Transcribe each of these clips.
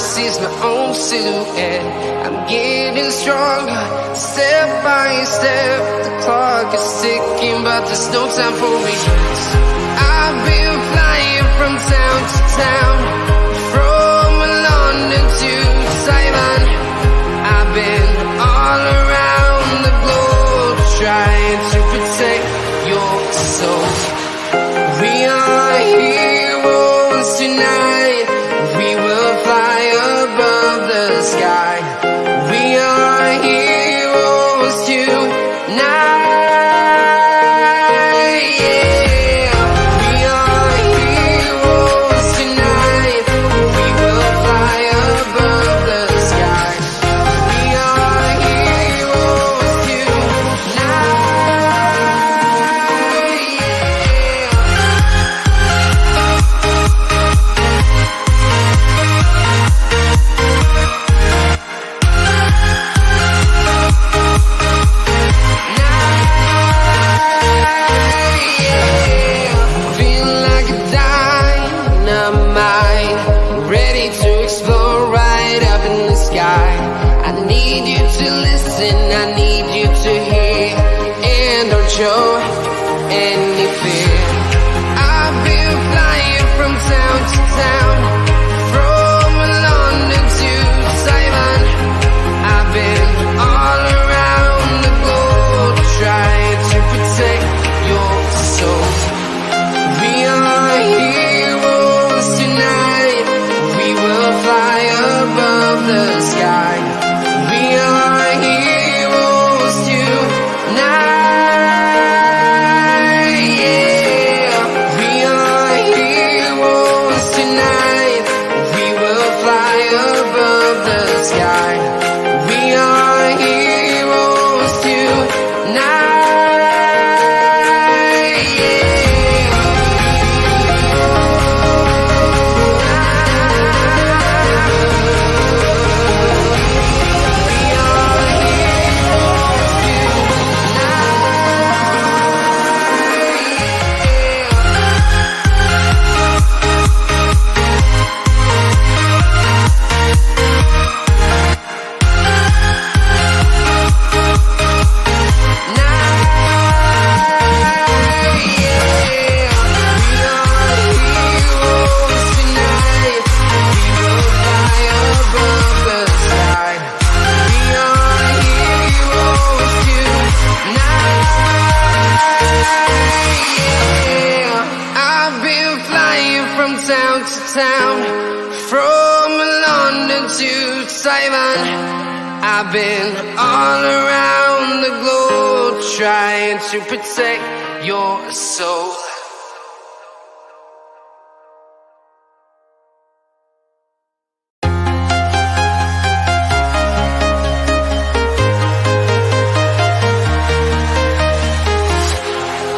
see is my own silhouette. I'm getting stronger, step by step. The clock is ticking, but there's no time for regrets. I've been flying from town to town, from London to Taiwan. I've been all around the globe, trying to protect your soul. We are heroes tonight. We will fly above the sky. We are heroes tonight. Yeah. We are heroes tonight. We will fly above the sky. We are heroes tonight. Feel like a dynamite, ready to explode right up in the sky. I need you to listen, I need you to hear, and don't show any fear. I've been flying from town to town, from London to Taiwan. I've been all around the globe, trying to protect your soul. We are heroes tonight. We will fly above the sky. We are heroes tonight. Yeah. We are heroes tonight. We will fly above the sky. We are heroes tonight. I've been flying from town to town, from London to Taiwan. I've been all around the globe, trying to protect your soul.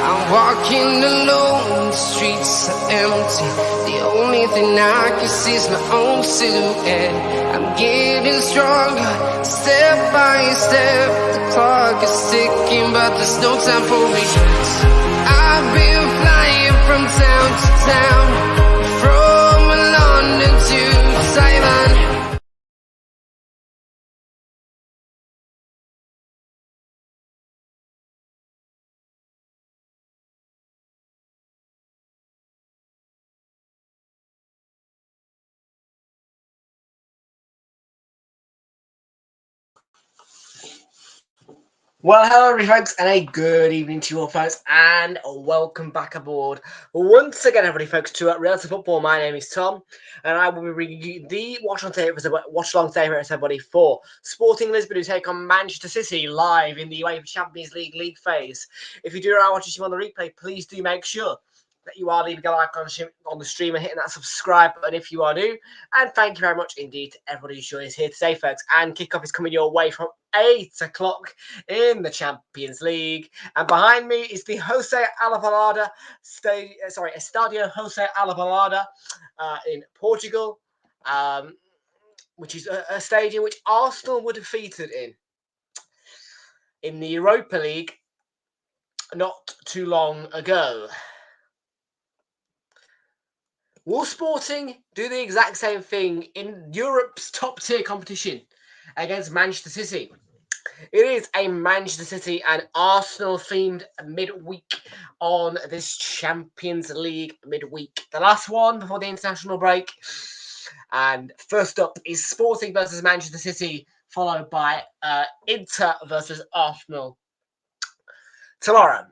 I'm walking alone, the streets are empty. The only thing I can see is my own silhouette. I'm getting stronger, step by step. The clock is ticking, but there's no time for regrets. I've been flying from town to town, from London to Taiwan. Well, hello, everybody, folks, and a good evening to you all, folks, and welcome back aboard once again, everybody, folks, to Realltom Football. My name is Tom, and I will be bringing you the watch-along favourites, everybody, for Sporting Lisbon, who take on Manchester City live in the UEFA Champions League phase. If you do watch this on the replay, please do make sure that you are leaving a like on the stream and hitting that subscribe button if you are new. And thank you very much indeed to everybody who joined us here today, folks. And kickoff is coming your way from 8 o'clock in the Champions League. And behind me is the Estadio Jose Alabalada in Portugal, which is a stadium which Arsenal were defeated in the Europa League not too long ago. Will Sporting do the exact same thing in Europe's top tier competition against Manchester City? It is a Manchester City and Arsenal themed midweek on this Champions League midweek. The last one before the international break. And first up is Sporting versus Manchester City, followed by Inter versus Arsenal tomorrow.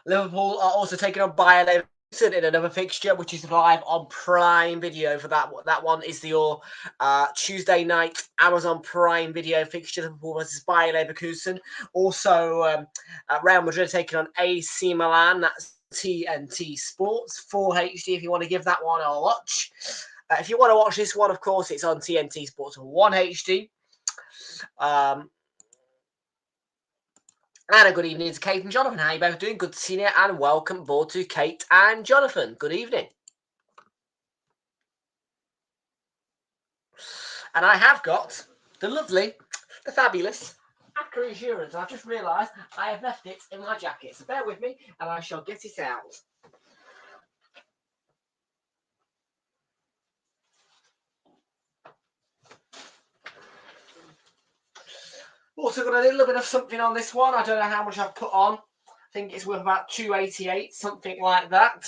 Liverpool are also taking on Bayer Leverkusen in another fixture, which is live on Prime Video for that. That one is your Tuesday night Amazon Prime Video fixture, Liverpool versus Bayer Leverkusen. Also, Real Madrid taking on AC Milan. That's TNT Sports, 4 HD if you want to give that one a watch. If you want to watch this one, of course, it's on TNT Sports 1 HD. And a good evening to Kate and Jonathan. How are you both doing? Good to see you, and welcome aboard to Kate and Jonathan. Good evening. And I have got the lovely, the fabulous Accra Insurance. I've just realised I have left it in my jacket. So bear with me and I shall get it out. Also got a little bit of something on this one. I don't know how much I've put on. I think it's worth about £2.88, something like that.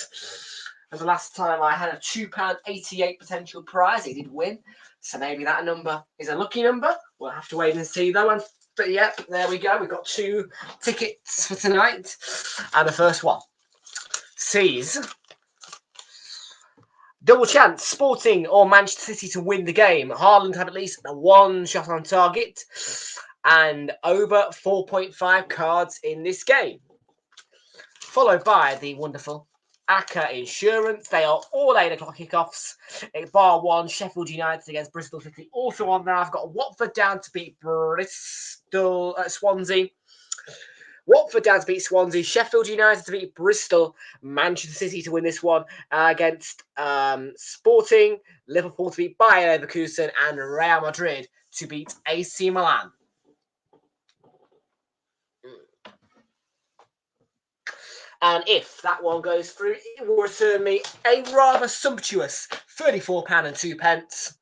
And the last time I had a £2.88 potential prize, it did win. So maybe that number is a lucky number. We'll have to wait and see though. But yeah, there we go. We've got 2 tickets for tonight. And the first one sees double chance, Sporting or Manchester City to win the game. Haaland had at least 1 shot on target and over 4.5 cards in this game. Followed by the wonderful Accra Insurance. They are all 8 o'clock kickoffs. Bar 1, Sheffield United against Bristol City. Also on there, I've got Watford down to beat Swansea. Watford down to beat Swansea. Sheffield United to beat Bristol. Manchester City to win this one against Sporting. Liverpool to beat Bayer Leverkusen. And Real Madrid to beat AC Milan. And if that one goes through, it will return me a rather sumptuous £34.02.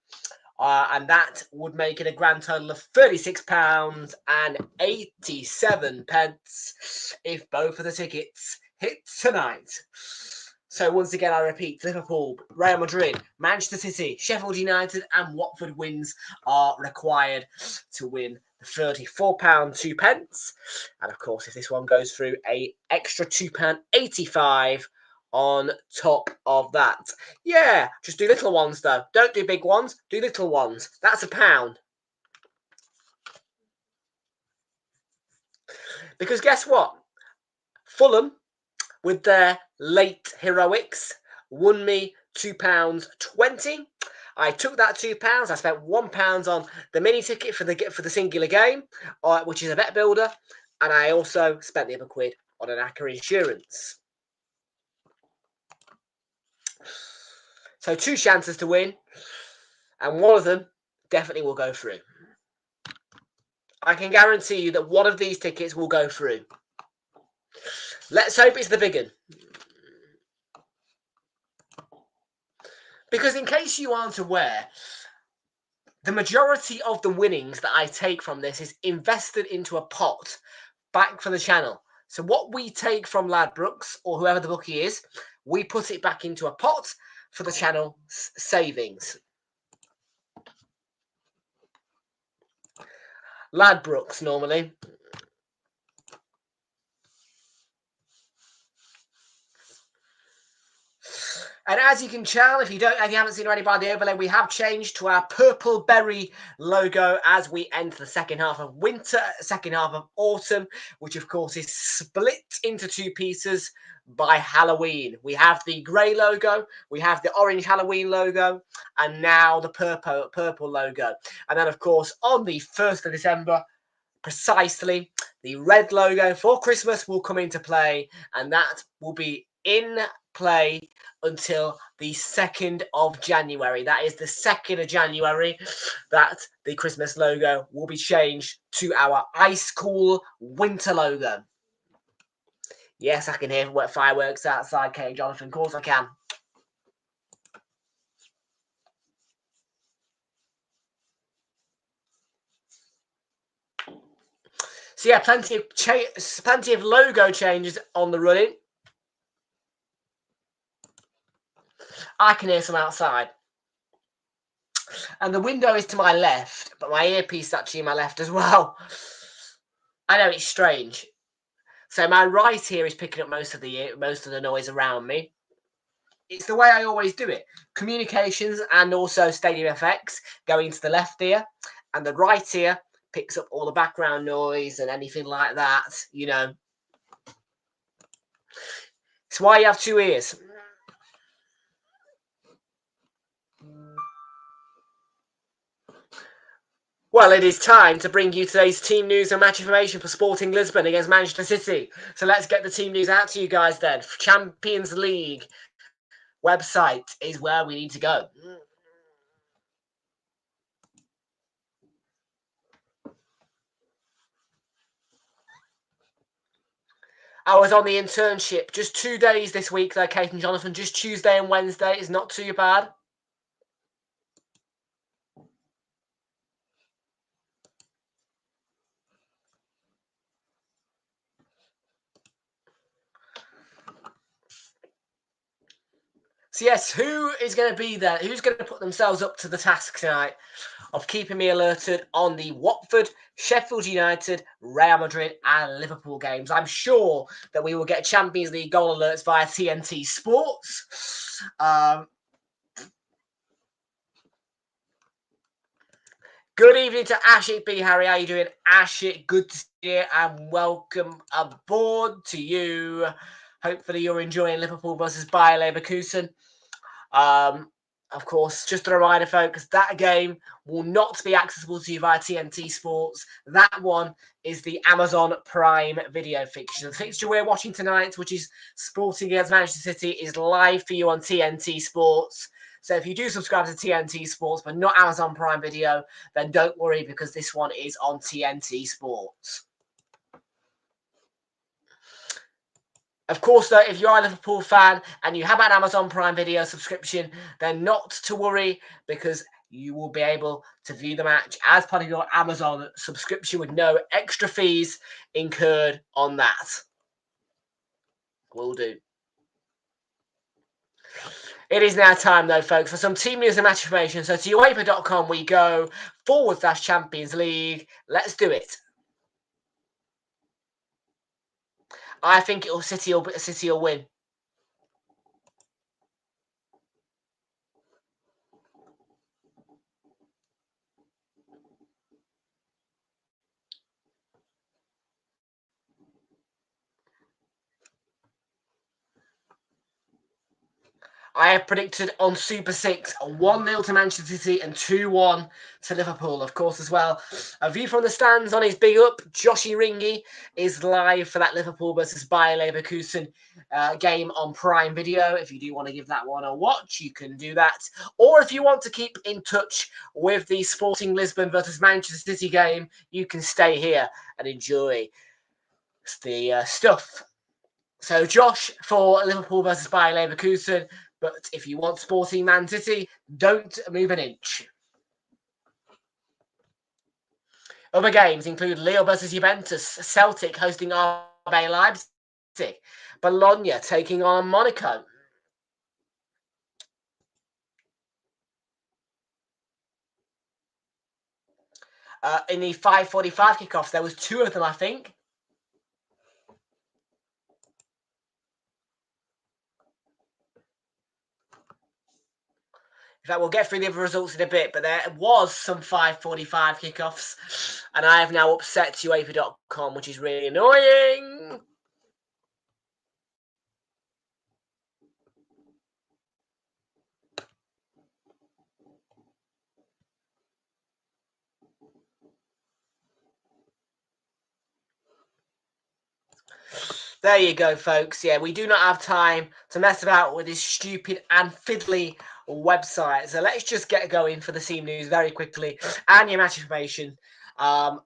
And that would make it a grand total of £36.87 if both of the tickets hit tonight. So once again, I repeat, Liverpool, Real Madrid, Manchester City, Sheffield United and Watford wins are required to win the £34.02. And of course, if this one goes through, a extra £2.85 on top of that. Yeah, just do little ones though. Don't do big ones, do little ones. That's £1. Because guess what? Fulham, with their late heroics, won me £2.20. I took that £2. I spent £1 on the mini ticket for the singular game, which is a bet builder, and I also spent the other £1 on an Accra Insurance. So 2 chances to win, and one of them definitely will go through. I can guarantee you that one of these tickets will go through. Let's hope it's the big one. Because in case you aren't aware, the majority of the winnings that I take from this is invested into a pot back for the channel. So what we take from Ladbrokes, or whoever the bookie is, we put it back into a pot for the channel savings. Ladbrokes normally. And as you can tell, if you haven't seen already by the overlay, we have changed to our purple berry logo as we enter the second half of winter, second half of autumn, which of course is split into 2 pieces by Halloween. We have the grey logo, we have the orange Halloween logo, and now the purple logo. And then of course on the 1st of December, precisely, the red logo for Christmas will come into play, and that will be in play until the 2nd of January. That is the 2nd of January that the Christmas logo will be changed to our ice cool winter logo. Yes, I can hear fireworks outside, Kate, Jonathan. Of course I can. So yeah, plenty of logo changes on the running. I can hear some outside. And the window is to my left, but my earpiece is actually my left as well. I know it's strange. So my right here is picking up most of the noise around me. It's the way I always do it. Communications and also stadium effects going to the left ear, and the right ear picks up all the background noise and anything like that, you know. It's why you have two ears. Well, it is time to bring you today's team news and match information for Sporting Lisbon against Manchester City. So let's get the team news out to you guys then. Champions League website is where we need to go. I was on the internship just 2 days this week though, Kate and Jonathan. Just Tuesday and Wednesday. It's not too bad. So yes, who is going to be there? Who's going to put themselves up to the task tonight of keeping me alerted on the Watford, Sheffield United, Real Madrid and Liverpool games? I'm sure that we will get Champions League goal alerts via TNT Sports. Good evening to Ashik B. Harry. How are you doing? Ashik, good to see you and welcome aboard to you. Hopefully you're enjoying Liverpool versus Bayer Leverkusen. Of course, just a reminder, folks, that game will not be accessible to you via TNT Sports. That one is the Amazon Prime video fixture. The fixture we're watching tonight, which is Sporting against Manchester City, is live for you on TNT Sports. So if you do subscribe to TNT Sports, but not Amazon Prime Video, then don't worry because this one is on TNT Sports. Of course, though, if you are a Liverpool fan and you have an Amazon Prime Video subscription, then not to worry because you will be able to view the match as part of your Amazon subscription with no extra fees incurred on that. Will do. It is now time, though, folks, for some team news and match information. So to UEFA.com we go, /Champions League. Let's do it. I think City will win. I have predicted on Super 6 1-0 to Manchester City and 2-1 to Liverpool, of course, as well. A view from the stands on his big up. Joshy Ringy is live for that Liverpool versus Bayer Leverkusen game on Prime Video. If you do want to give that one a watch, you can do that. Or if you want to keep in touch with the Sporting Lisbon versus Manchester City game, you can stay here and enjoy the stuff. So Josh for Liverpool versus Bayer Leverkusen. But if you want Sporting Man City, don't move an inch. Other games include Lille versus Juventus, Celtic hosting RB Leipzig, Bologna taking on Monaco. In the 5:45 kickoffs, there was 2 of them, I think. In fact, we'll get through the other results in a bit, but there was some 5:45 kickoffs, and I have now upset UEFA.com, which is really annoying. There you go, folks. Yeah, we do not have time to mess about with this stupid and fiddly website. So let's just get going for the team news very quickly and your match information. And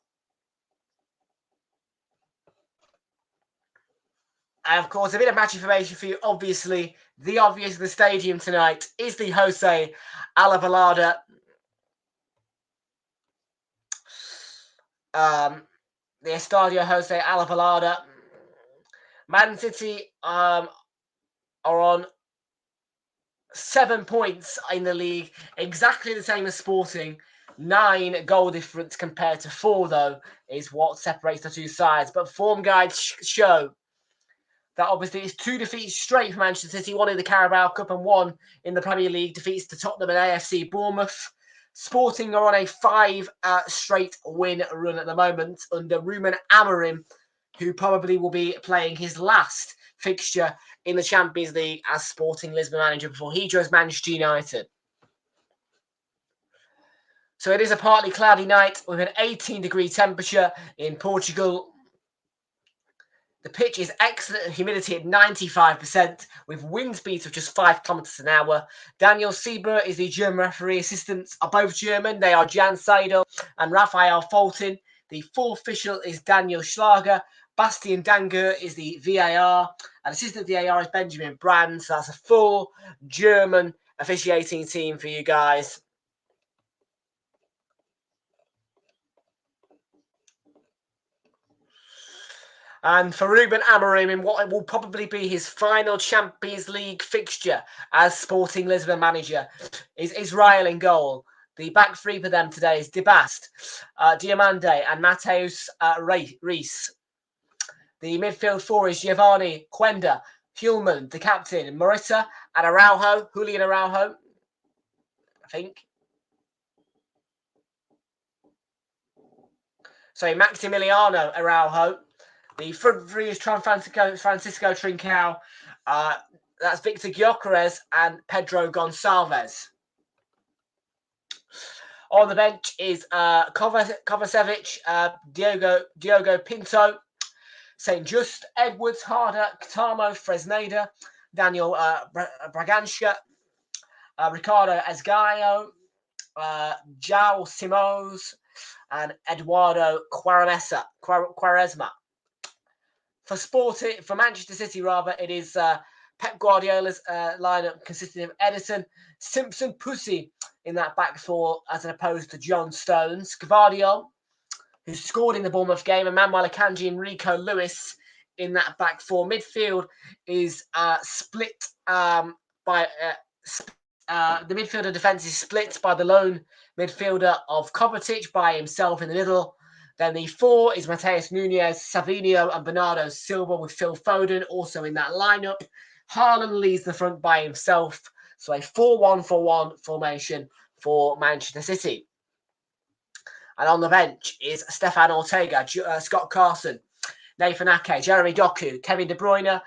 of course, a bit of match information for you. Obviously, the stadium tonight is the Jose Alabalada the Estadio Jose Alavalada. Man City are on 7 points in the league, exactly the same as Sporting. 9 goal difference compared to 4, though, is what separates the two sides. But form guides show that obviously it's 2 defeats straight for Manchester City, 1 in the Carabao Cup and 1 in the Premier League, defeats to Tottenham and AFC Bournemouth. Sporting are on a 5 straight win run at the moment under Ruben Amorim, who probably will be playing his last fixture in the Champions League as Sporting Lisbon manager before he joins Manchester United. So it is a partly cloudy night with an 18-degree temperature in Portugal. The pitch is excellent and humidity at 95%, with wind speeds of just 5 kilometers an hour. Daniel Sieber is the German referee. Assistants are both German. They are Jan Seidel and Raphael Fulton. The full official is Daniel Schlager. Bastian Danger is the VAR. And assistant VAR is Benjamin Brand. So that's a full German officiating team for you guys. And for Ruben Amorim, in what will probably be his final Champions League fixture as Sporting Lisbon manager, is Israel in goal. The back three for them today is Debast, Diamande and Mateus Reis. The midfield four is Giovanni, Quenda, Hulman, the captain, Morita and Araujo, Julian Araujo, I think. So Maximiliano Araujo. The front three is Francisco Trincao. That's Victor Gyökeres and Pedro Gonçalves. On the bench is Kovacevic, Diogo Pinto, St. Just, Edwards, Harder, Katamo, Fresneda, Daniel Bragança, Ricardo Esgaio, João Simões, and Eduardo Quaresma. For Manchester City, it is Pep Guardiola's lineup consisting of Edison, Simpson, Pussy in that back four, as opposed to John Stones, Gvardiol, who scored in the Bournemouth game, and Manuel Akanji and Rico Lewis in that back four. Midfield is split by the midfielder defence is split by the lone midfielder of Kovacic by himself in the middle. Then the four is Mateus Nunes, Savinho and Bernardo Silva with Phil Foden also in that lineup. Haaland leads the front by himself. So a 4-1-4-1 formation for Manchester City. And on the bench is Stefan Ortega, Scott Carson, Nathan Ake, Jeremy Doku, Kevin De Bruyne,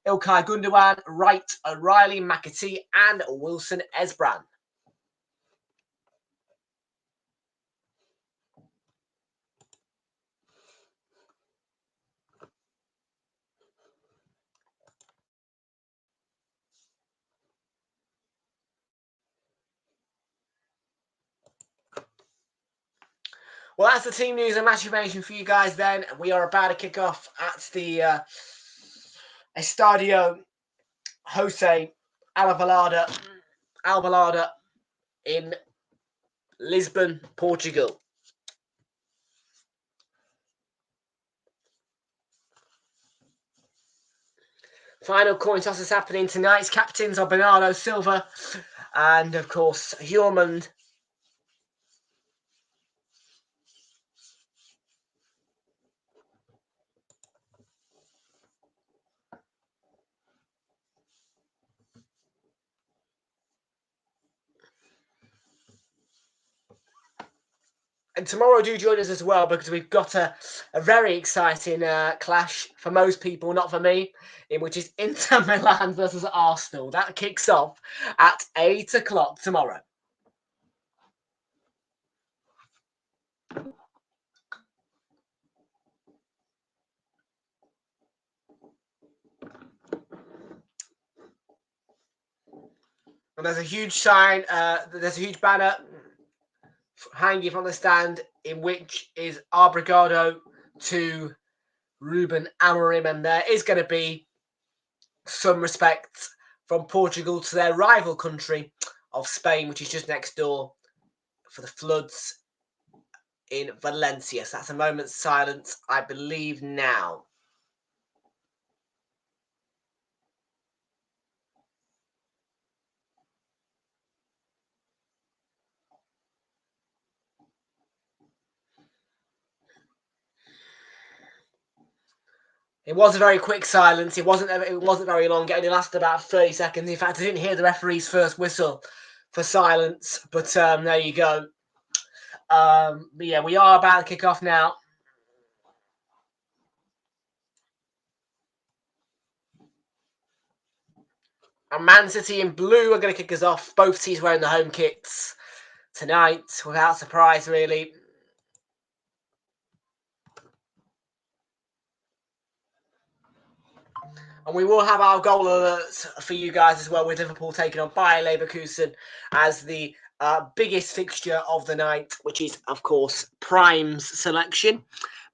Ilkay Gundogan, Wright, O'Reilly, McAtee and Wilson Esbran. Well, that's the team news and match information for you guys then. We are about to kick off at the Estadio Jose Alvalade in Lisbon, Portugal. Final coin toss is happening tonight. Captains are Bernardo Silva and, of course, Hjulmand. And tomorrow do join us as well, because we've got a very exciting clash for most people, not for me, in which is Inter Milan versus Arsenal. That kicks off at 8 o'clock tomorrow. And there's a huge sign, there's a huge banner hanging from the stand, in which is Obrigado to Ruben Amorim, and there is going to be some respect from Portugal to their rival country of Spain, which is just next door, for the floods in Valencia. So that's a moment's silence, I believe, now. It was a very quick silence. It wasn't very long. It only lasted about 30 seconds. In fact, I didn't hear the referee's first whistle for silence. But there you go. But yeah, we are about to kick off now. And Man City in blue are going to kick us off. Both teams wearing the home kits tonight, without surprise, really. And we will have our goal alerts for you guys as well, with Liverpool taking on Bayer Leverkusen as the biggest fixture of the night, which is, of course, Prime's selection,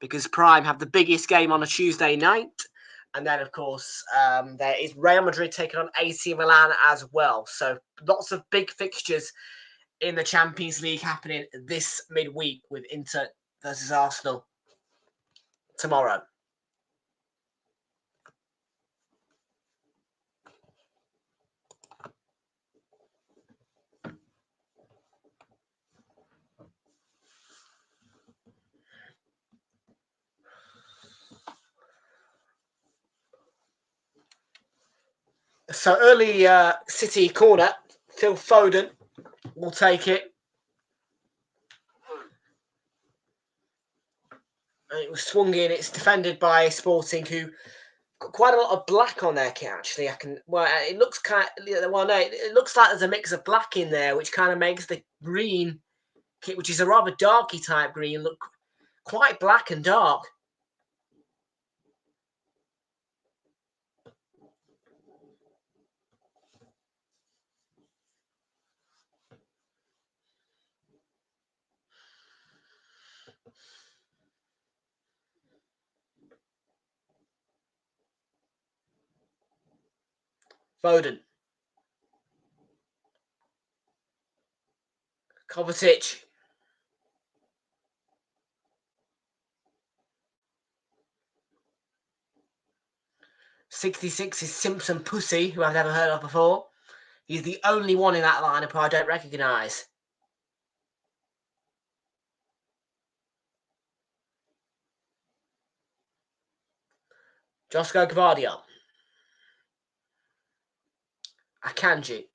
because Prime have the biggest game on a Tuesday night. And then, of course, there is Real Madrid taking on AC Milan as well. So lots of big fixtures in the Champions League happening this midweek, with Inter versus Arsenal tomorrow. So early City corner, Phil Foden will take it. And it was swung in. It's defended by Sporting, who got quite a lot of black on their kit. Actually, it looks it looks like there's a mix of black in there, which kind of makes the green kit, which is a rather darky type green, look quite black and dark. Foden. Kovacic. '66 is Simpson Pussy, who I've never heard of before. He's the only one in that lineup who I don't recognise. Josko Gvardiol. Akanji.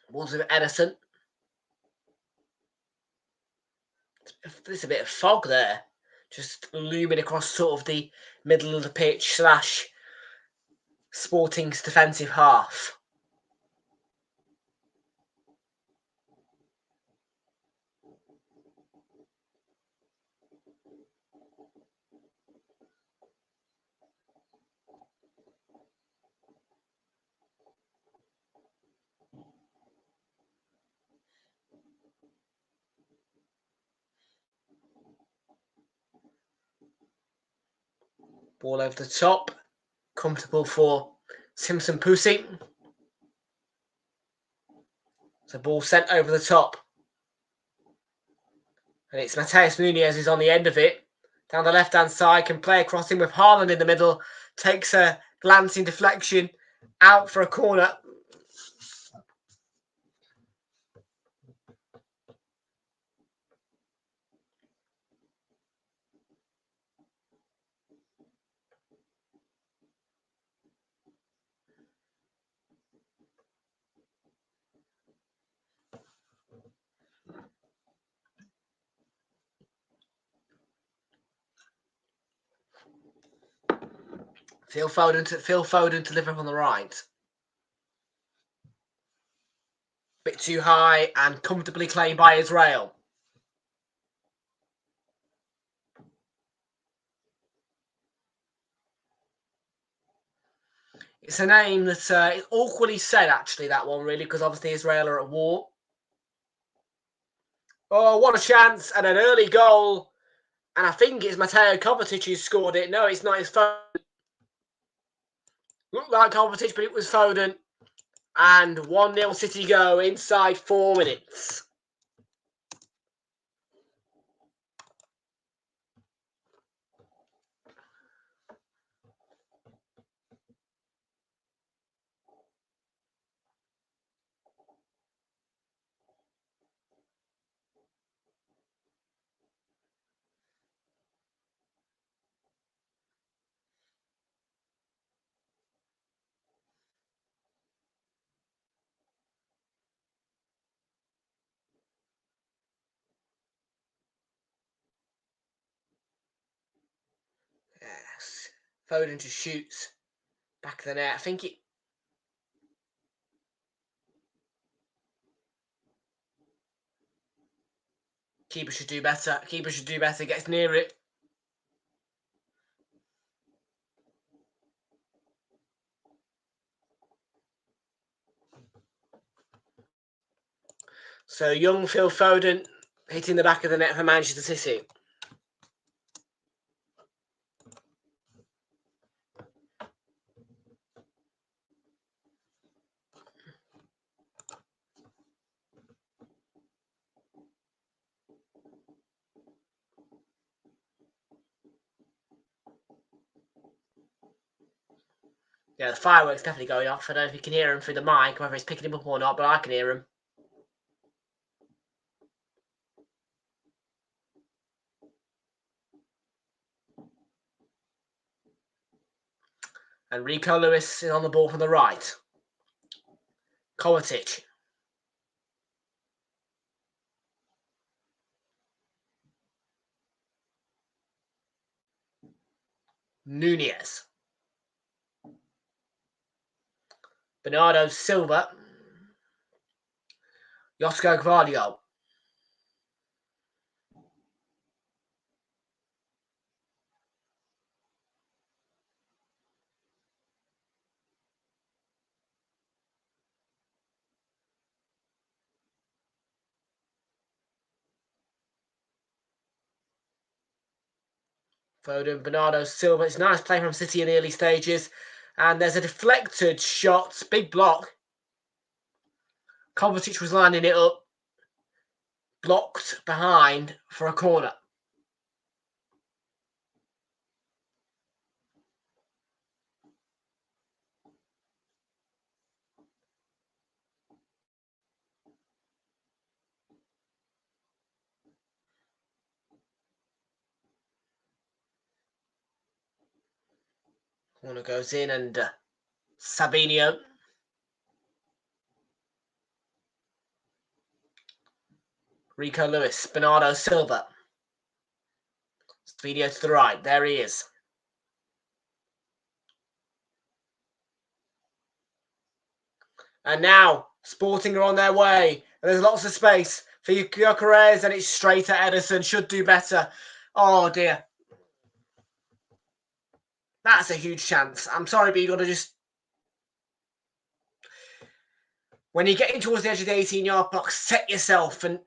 Wolves with Edison. There's a bit of fog there, just looming across sort of the middle of the pitch / Sporting's defensive half. Ball over the top. Comfortable for Simpson Pussy. So ball sent over the top. And it's Mateus Nunez who's on the end of it. Down the left-hand side, can play across him with Haaland in the middle. Takes a glancing deflection out for a corner. Phil Foden to Liverpool on the right. Bit too high and comfortably claimed by Israel. It's a name that is awkwardly said, actually, that one, really, because obviously Israel are at war. Oh, what a chance, and an early goal And I think it's Mateo Kovacic who scored it. No, it's not. It's Foden. Looked like Kovacic, but it was Foden. And 1-0 City go inside 4 minutes. Yes. Foden just shoots back of the net. I think it. Keeper should do better. Keeper should do better. Gets near it. So young Phil Foden hitting the back of the net for Manchester City. Yeah, the fireworks definitely going off. I don't know if you can hear them through the mic, whether it's picking him up or not, but I can hear them. And Rico Lewis is on the ball from the right. Kovacic. Nunez. Bernardo Silva. Josko Gvardiol. Foden, Bernardo Silva. It's nice play from City in the early stages. And there's a deflected shot. Big block. Kovacic was lining it up. Blocked behind for a corner. Corner goes in and Sabinho. Rico Lewis, Bernardo Silva. Sabinho to the right. There he is. And now Sporting are on their way. And there's lots of space for Gyökeres, and it's straight at Ederson. Should do better. Oh dear. That's a huge chance. I'm sorry, but you've got to just... When you're getting towards the edge of the 18-yard box, set yourself and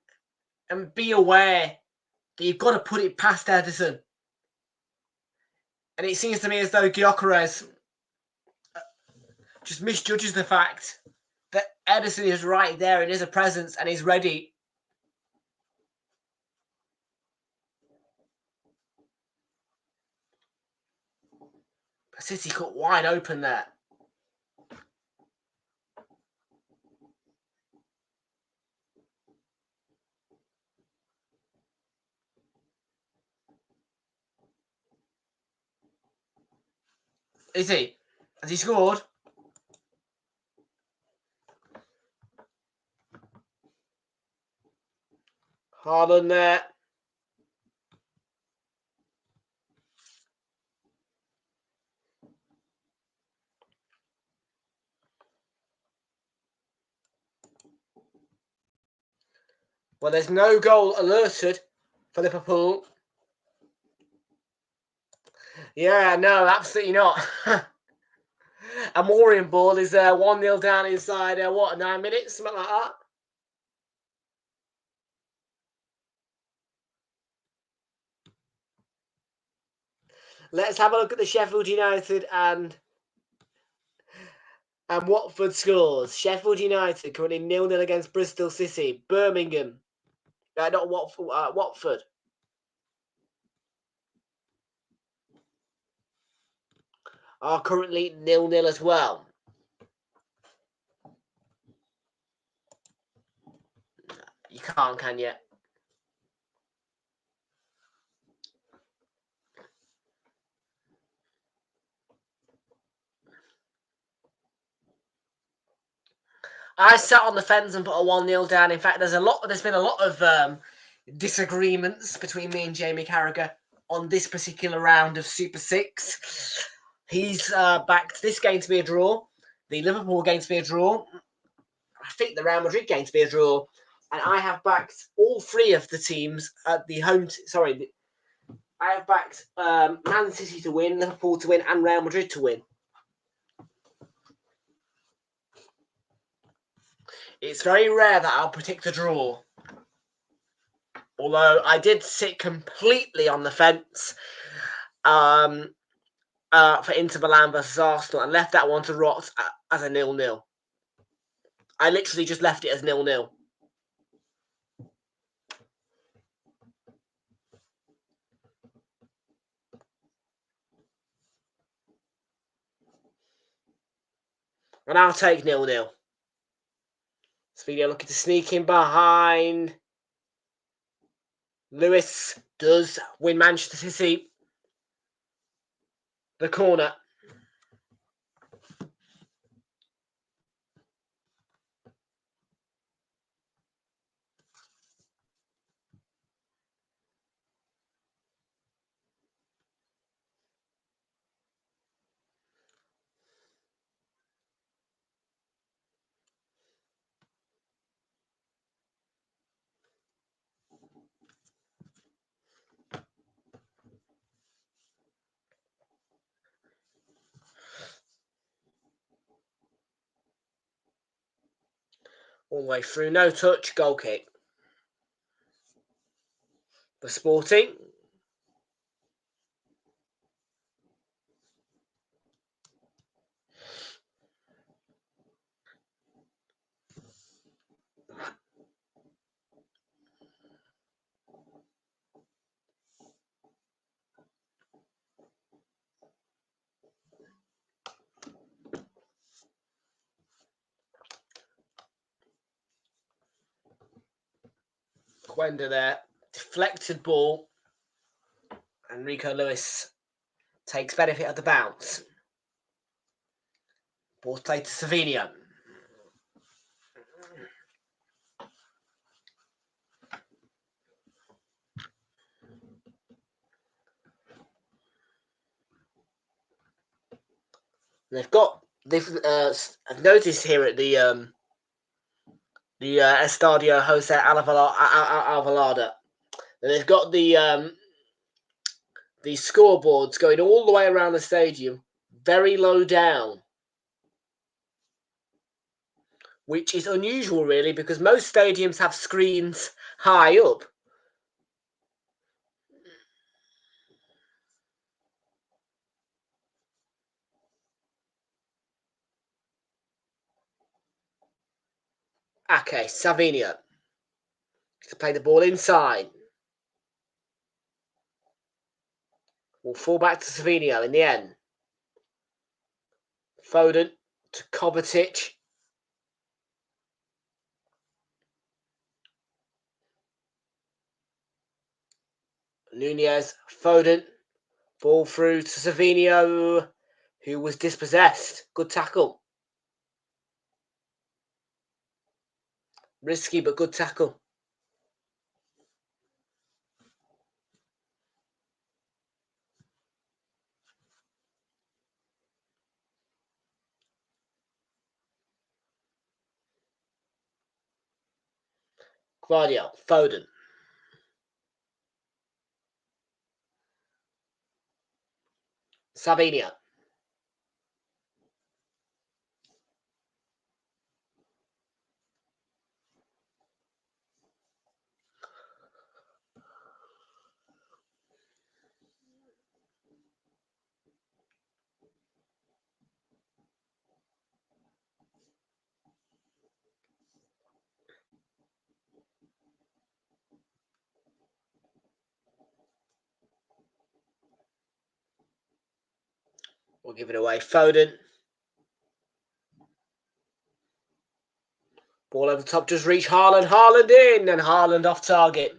be aware that you've got to put it past Ederson. And it seems to me as though Gyökeres just misjudges the fact that Ederson is right there and is a presence and is ready. City cut wide open there. Is he? Has he scored? Haaland there. Well, there's no goal alerted for Liverpool. Yeah, no, absolutely not. A Morian ball is 1-0 down inside, 9 minutes? Something like that. Let's have a look at the Sheffield United and Watford scores. Sheffield United currently 0-0 against Bristol City. Birmingham, not Watford, Watford are currently 0-0 as well. You can't, can you? I sat on the fence and put a 1-0 down. In fact, there's been a lot of disagreements between me and Jamie Carragher on this particular round of Super 6. He's backed this game to be a draw, the Liverpool game to be a draw, I think the Real Madrid game to be a draw, and I have backed all three of the teams at the home. I have backed Man City to win, Liverpool to win, and Real Madrid to win. It's very rare that I'll predict a draw. Although I did sit completely on the fence for Inter Milan versus Arsenal and left that one to rot as a 0-0. I literally just left it as 0-0. And I'll take 0-0. Speedio looking to sneak in behind. Lewis does win Manchester City the corner. All the way through, no touch, goal kick. The Sporting. Gwenda there. Deflected ball. And Rico Lewis takes benefit of the bounce. Ball's played to Savinio. I've noticed here at the Estadio Jose Alvalade, and they've got the scoreboards going all the way around the stadium, very low down, which is unusual really because most stadiums have screens high up. Okay, Savinio to play the ball inside. We'll fall back to Savinio in the end. Foden to Kovacic. Nunez, Foden, ball through to Savinio, who was dispossessed. Good tackle. Risky, but good tackle. Guardiola, Foden. Savinio. We'll give it away. Foden. Ball over the top, just reach Haaland. Haaland in, and Haaland off target.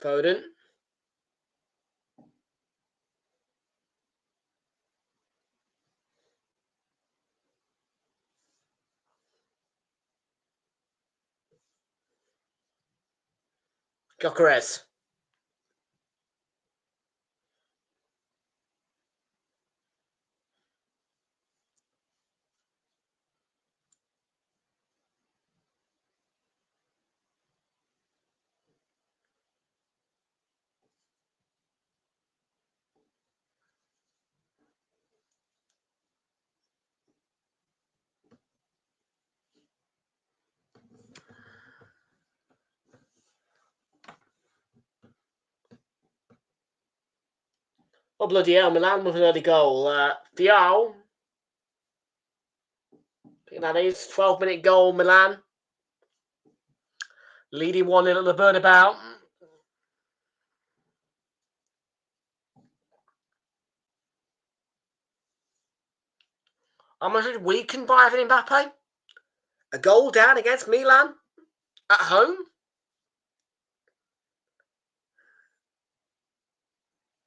Foden. Gyökeres. Oh, bloody hell, Milan with an early goal. Fial. That is 12-minute goal, Milan. Leading 1-0 at the Bernabeu. How much did weakened by Ivan Mbappe? A goal down against Milan at home.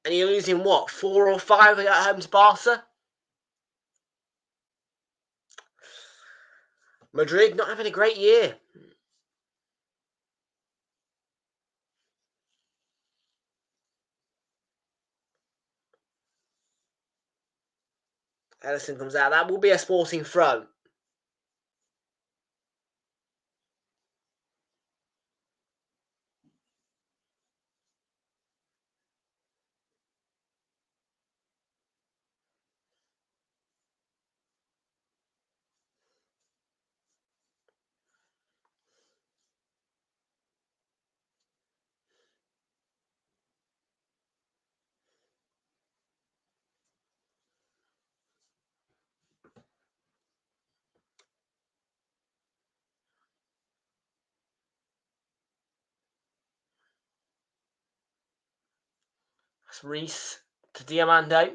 And you're losing what, 4 or 5 at home to Barca? Madrid not having a great year. Ederson comes out. That will be a sporting throw. That's Reese to Diamando.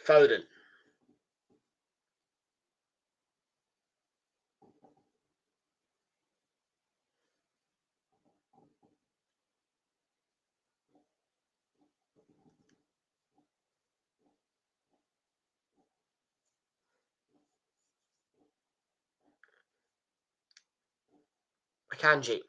Foden. Akanji.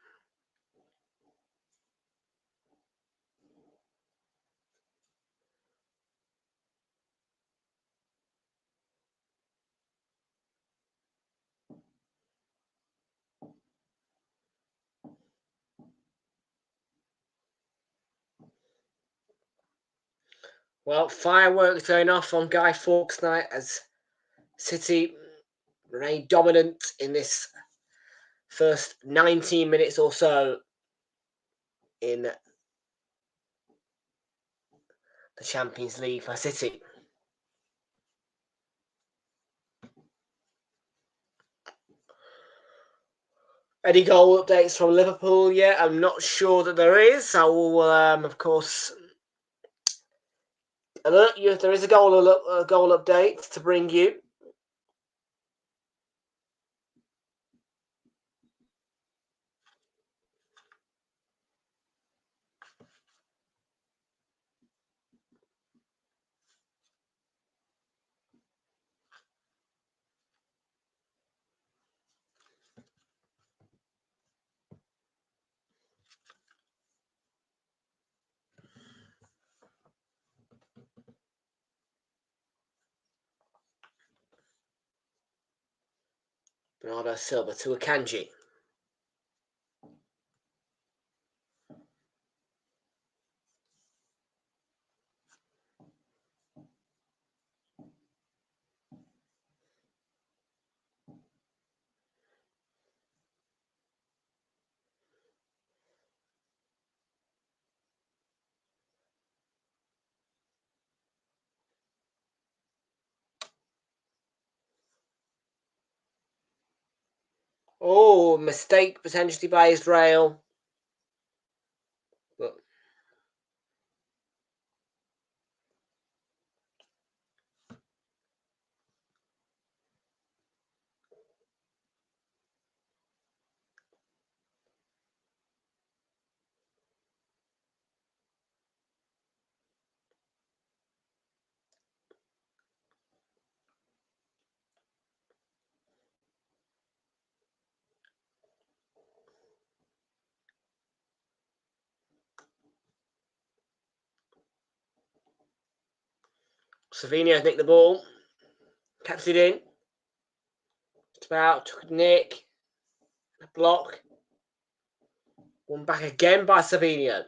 Well, fireworks going off on Guy Fawkes night as City remain dominant in this first 19 minutes or so in the Champions League for City. Any goal updates from Liverpool yet? I'm not sure that there is. I will, of course, alert you if there is a goal update to bring you. Bernardo Silva to Akanji. Oh, mistake potentially by Israel. But Savinio nicked the ball. Kept it in. Just about took a nick. A block. One back again by Savinio.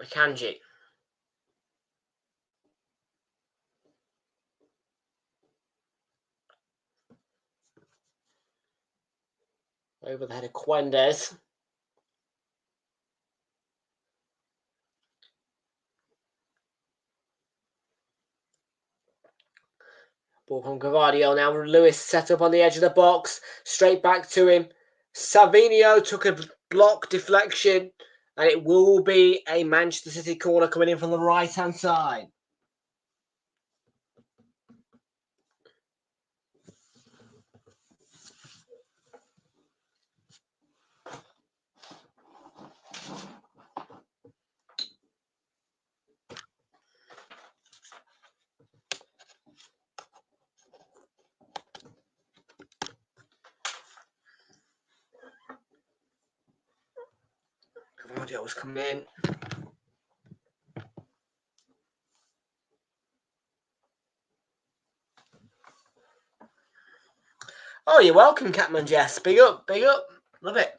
Akanji. Over the head of Quendes. Ball from Gavardio. Now Lewis set up on the edge of the box. Straight back to him. Savinio took a block deflection. And it will be a Manchester City corner coming in from the right-hand side. Gavardio was coming in. Oh, you're welcome, Catman Jess. Big up, big up. Love it.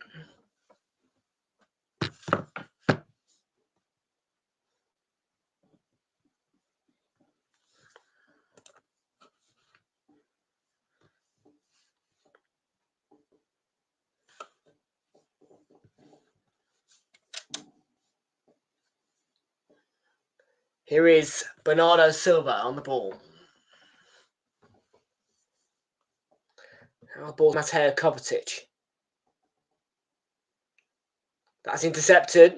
Here is Bernardo Silva on the ball. Now the ball, Mateo Kovacic. That's intercepted.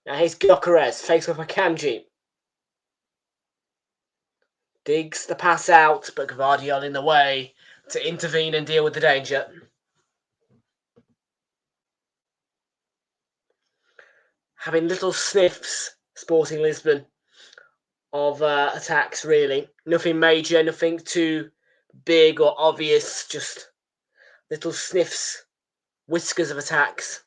Now here's Gyökeres, fakes off Akanji. Digs the pass out, but Gavardio in the way to intervene and deal with the danger. Having little sniffs, Sporting Lisbon, of attacks, really. Nothing major, nothing too big or obvious, just little sniffs, whiskers of attacks.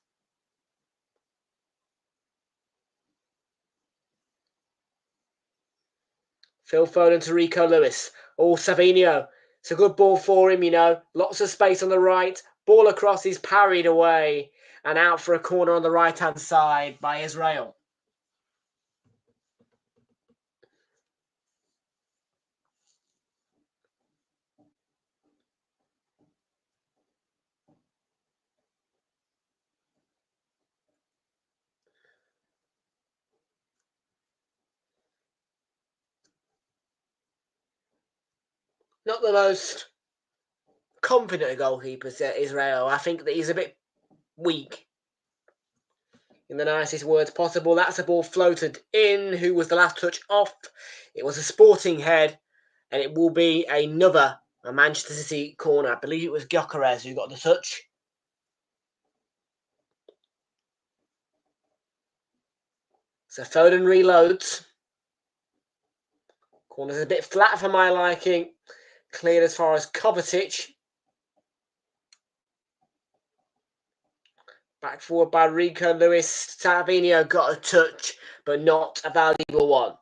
Phil Foden to Rico Lewis. Oh, Savinio. It's a good ball for him, you know. Lots of space on the right. Ball across, he's parried away and out for a corner on the right-hand side by Israel. Not the most confident goalkeepers, Israel. I think that he's a bit weak. In the nicest words possible, that's a ball floated in. Who was the last touch off? It was a Sporting head, and it will be a Manchester City corner. I believe it was Gyökeres who got the touch. So Foden reloads. Corner's a bit flat for my liking. Cleared as far as Kovacic. Back forward by Rico Lewis. Savinio got a touch, but not a valuable one.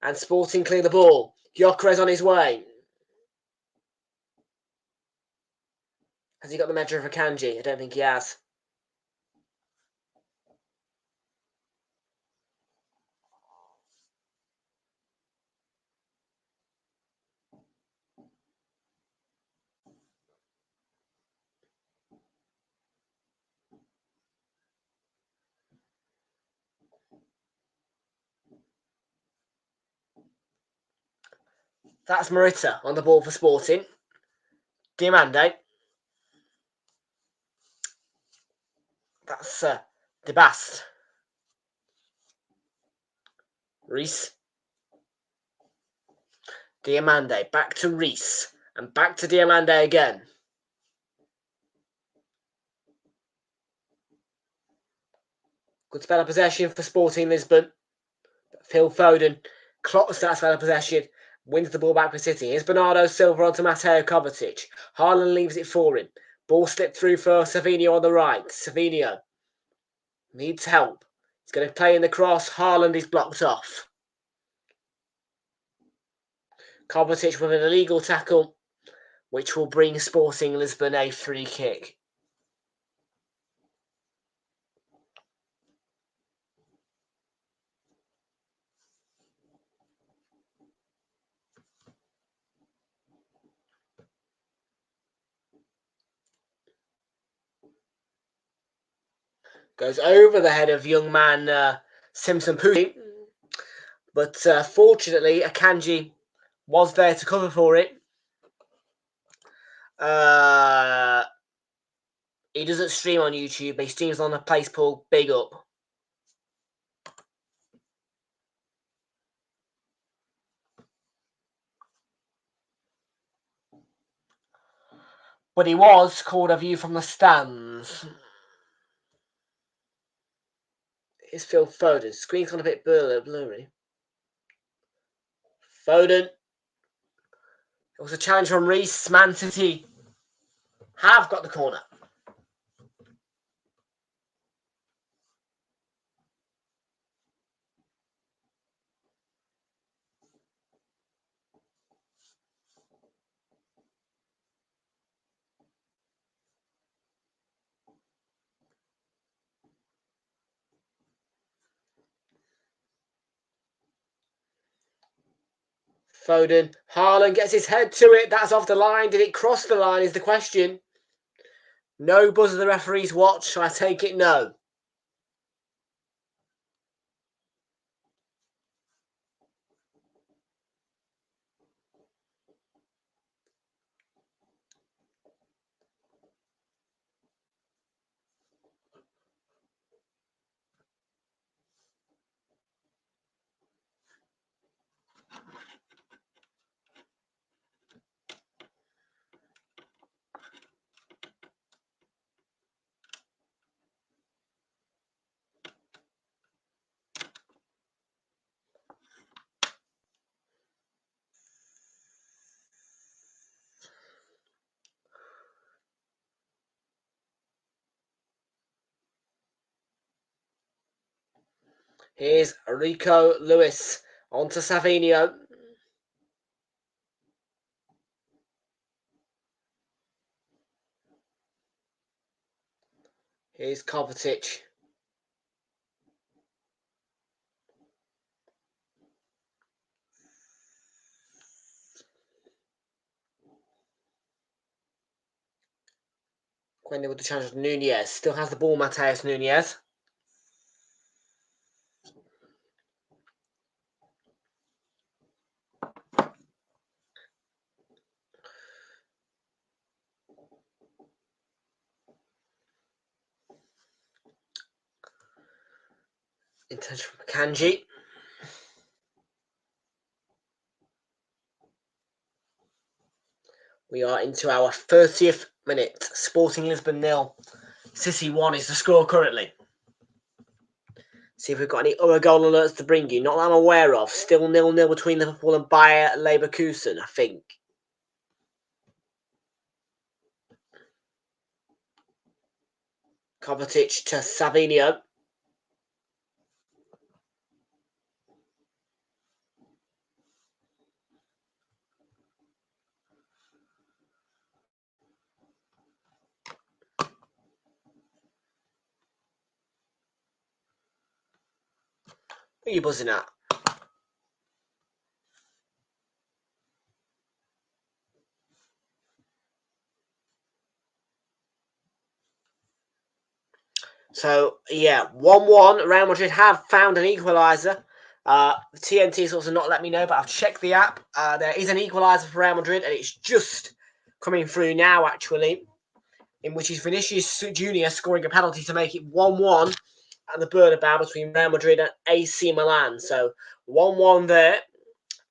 And Sporting clear the ball. Gyökeres on his way. Has he got the measure of a Akanji? I don't think he has. That's Morita on the ball for Sporting. Diamande. That's Debast. Reese. Diamande. Back to Reese. And back to Diamande again. Good spell of possession for Sporting Lisbon. Phil Foden clocks that spell of possession. Wins the ball back for City. Here's Bernardo Silva onto Mateo Kovacic. Haaland leaves it for him. Ball slipped through for Savinio on the right. Savinio needs help. He's going to play in the cross. Haaland is blocked off. Kovacic with an illegal tackle, which will bring Sporting Lisbon a free kick. Goes over the head of young man Simpson Pucci. But fortunately, Akanji was there to cover for it. He doesn't stream on YouTube, but he streams on a place called Big Up. But he was called A View from the Stands. Here's Phil Foden. Screen's gone a bit blurry. Foden. It was a challenge from Reese. Man City have got the corner. Foden. Haaland gets his head to it. That's off the line. Did it cross the line is the question. No buzz of the referee's watch. I take it no. Here's Rico Lewis onto Savinio. Here's Kovacic. Gwenda with the challenge of Nunez. Still has the ball, Mateus Nunez. Intention from Akanji. We are into our 30th minute. Sporting Lisbon 0. City 1 is the score currently. See if we've got any other goal alerts to bring you. Not that I'm aware of. Still 0-0 between Liverpool and Bayer Leverkusen, I think. Kovacic to Savinho. Who are you buzzing at? So, yeah, 1-1. Real Madrid have found an equaliser. The TNT Sports have not let me know, but I've checked the app. There is an equaliser for Real Madrid, and it's just coming through now, actually, in which is Vinicius Jr. scoring a penalty to make it 1-1 at the Bernabeu between Real Madrid and AC Milan. So, 1-1 there.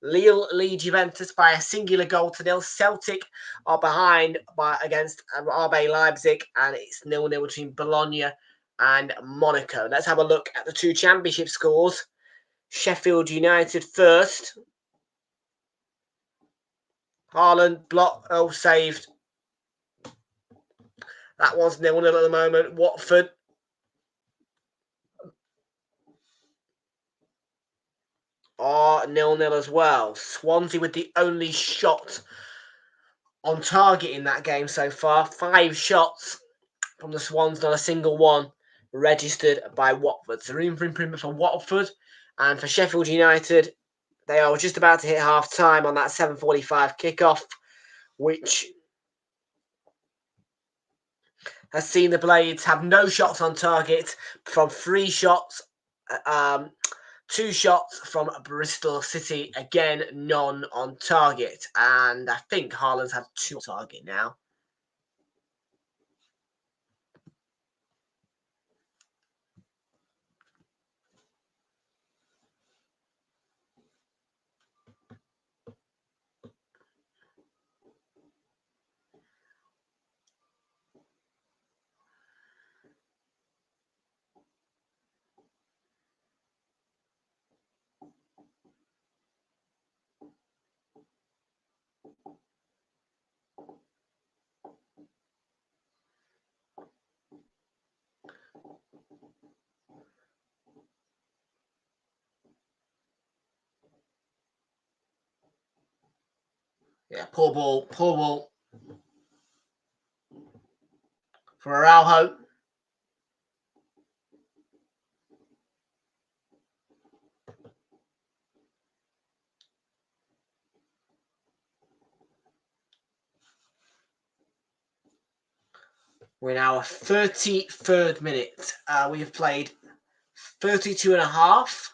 Lille lead Juventus by a singular goal to nil. Celtic are behind against RB Leipzig, and it's 0-0 between Bologna and Monaco. Let's have a look at the two championship scores. Sheffield United first. Haaland saved. That one's 0-0 at the moment. Watford are 0-0 as well. Swansea with the only shot on target in that game so far. 5 shots from the Swans, not a single one registered by Watford. So room for improvement for Watford. And for Sheffield United, they are just about to hit half-time on that 7:45 kickoff, which has seen the Blades have no shots on target from 3 shots. 2 shots from Bristol City. Again, none on target. And I think Haaland's had 2 on target now. Yeah, poor ball for Araujo. We're in our 33rd minute. We have played 32 and a half.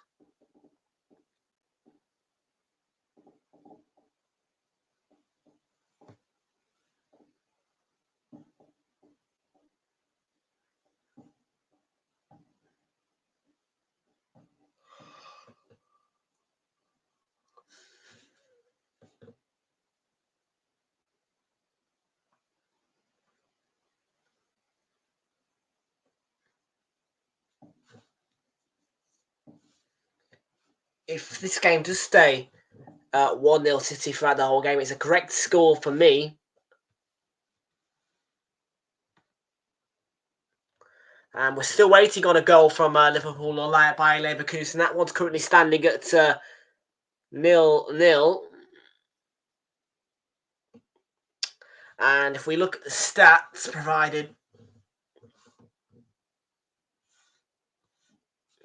If this game does stay 1-0 City throughout the whole game, it's a correct score for me. And we're still waiting on a goal from Liverpool or by Leverkusen. That one's currently standing at 0-0. And if we look at the stats provided,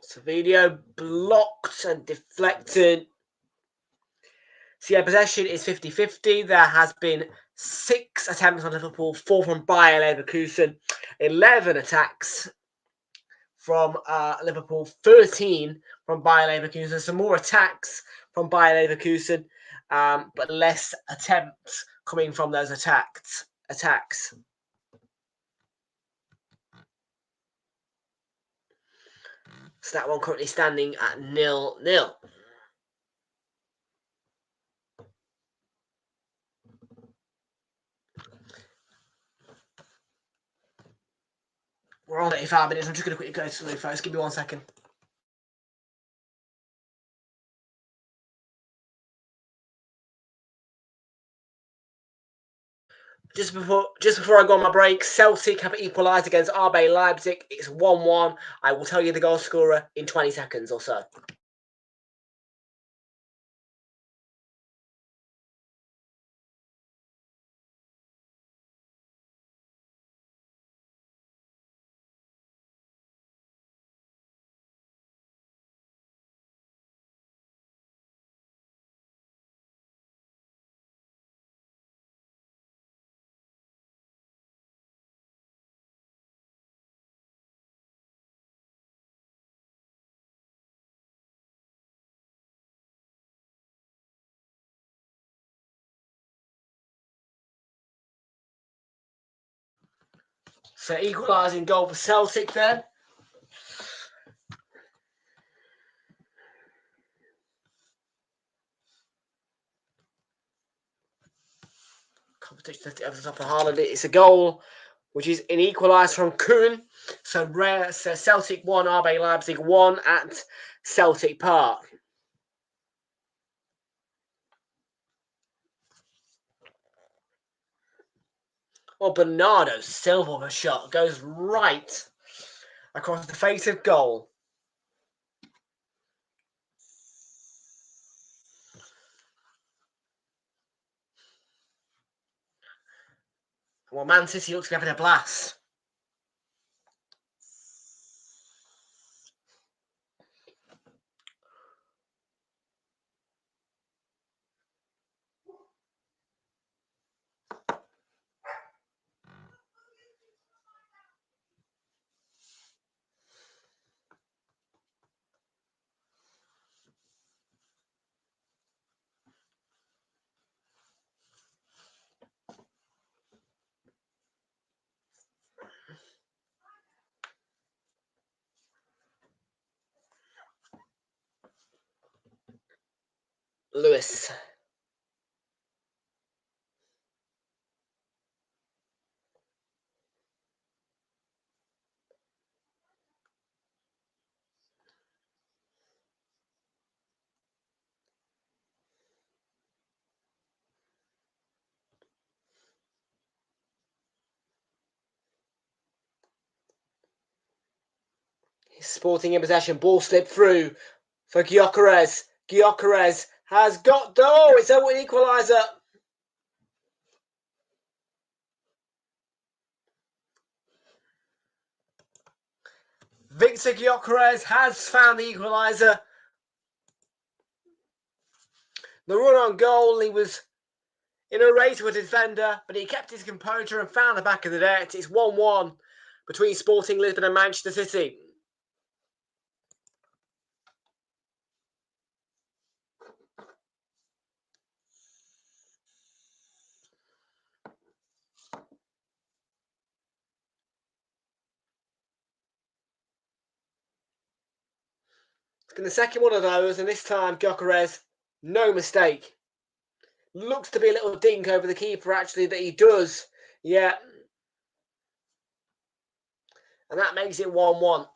Savinho blocked and deflected. So yeah, possession is 50-50. There has been 6 attempts on Liverpool, 4 from Bayer Leverkusen, 11 attacks from Liverpool, 13 from Bayer Leverkusen. Some more attacks from Bayer Leverkusen, but less attempts coming from those attacks. So that one currently standing at 0-0. We're on 85 minutes. I'm just going to quickly go to the first. Give me 1 second. Just before I go on my break, Celtic have equalised against RB Leipzig. It's 1-1. I will tell you the goal scorer in 20 seconds or so. So equalising goal for Celtic then. Competition at the top of Haaland. It's a goal which is an equaliser from Kuhn. So Celtic 1, RB Leipzig 1 at Celtic Park. Oh, Bernardo Silva shot goes right across the face of goal. Well, Man City looks to be having a blast. Lewis. Sporting in possession. Ball slipped through for Gyökeres. Gyökeres has got... Oh, it's an equaliser. Victor Gyökeres has found the equaliser. The run on goal, he was in a race with a defender, but he kept his composure and found the back of the net. It's 1-1 between Sporting Lisbon and Manchester City. It's the second one of those, and this time Gyökeres, no mistake. Looks to be a little dink over the keeper, actually, that he does. Yeah. And that makes it 1-1.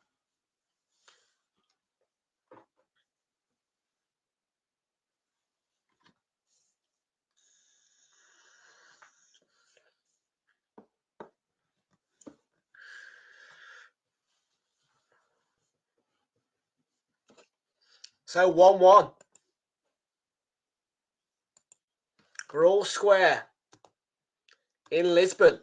So 1-1. We're all square in Lisbon.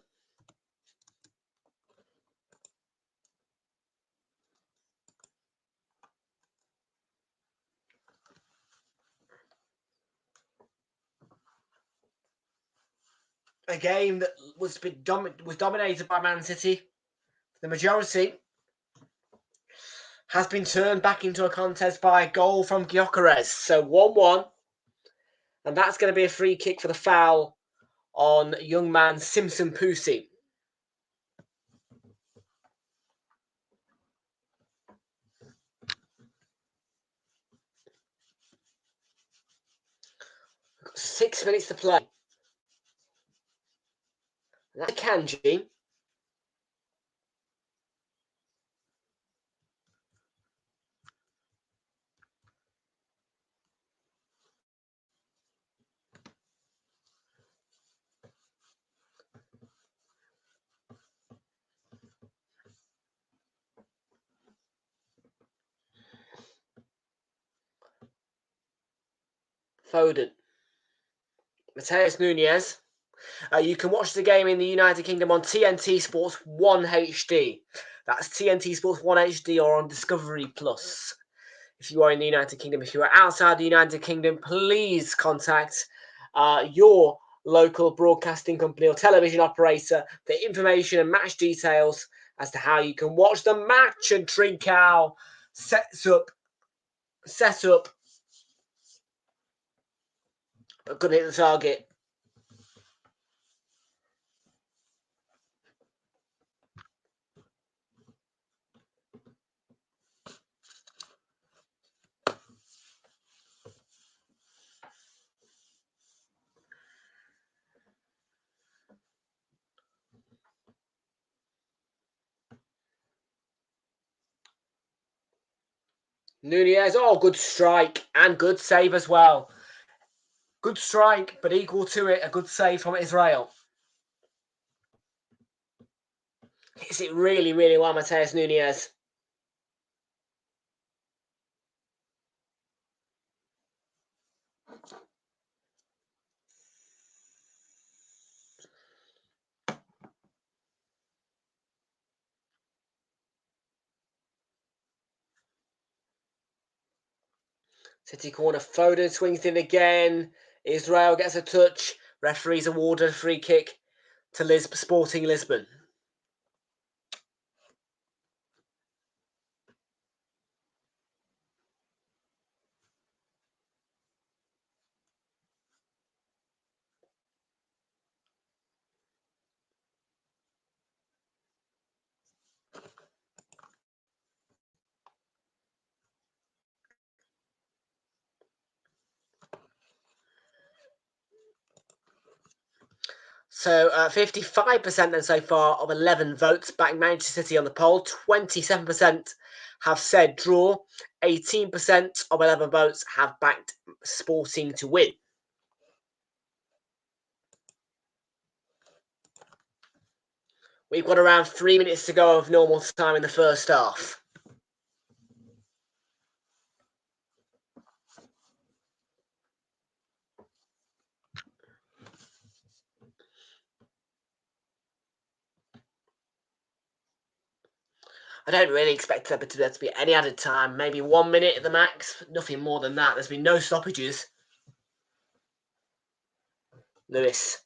A game that was dominated by Man City. The majority has been turned back into a contest by a goal from Gyökeres. So 1-1. And that's going to be a free kick for the foul on young man Simpson Pusi. We've got 6 minutes to play. And that's Kanji. Foden. Mateus Nunes. You can watch the game in the United Kingdom on TNT Sports 1 HD. That's TNT Sports 1 HD or on Discovery Plus. If you are in the United Kingdom, if you are outside the United Kingdom, please contact your local broadcasting company or television operator for information and match details as to how you can watch the match. And Trincao sets up, but couldn't hit the target. Nunez, good strike and good save as well. Good strike, but equal to it, a good save from Israel. Hits it really, really well, Mateus Nunes. City corner, Foden swings in again. Israel gets a touch. Referees awarded a free kick to Sporting Lisbon. So 55% then so far of 11 votes back Manchester City on the poll. 27% have said draw. 18% of 11 votes have backed Sporting to win. We've got around 3 minutes to go of normal time in the first half. I don't really expect there to be any added time. Maybe 1 minute at the max. Nothing more than that. There's been no stoppages. Lewis.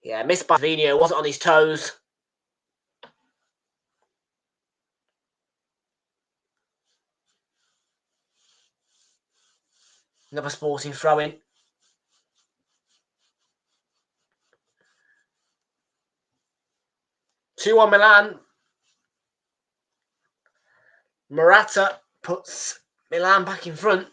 Yeah, missed by Vino. Wasn't on his toes. Another Sporting throw-in. 2-1 Milan. Morata puts Milan back in front.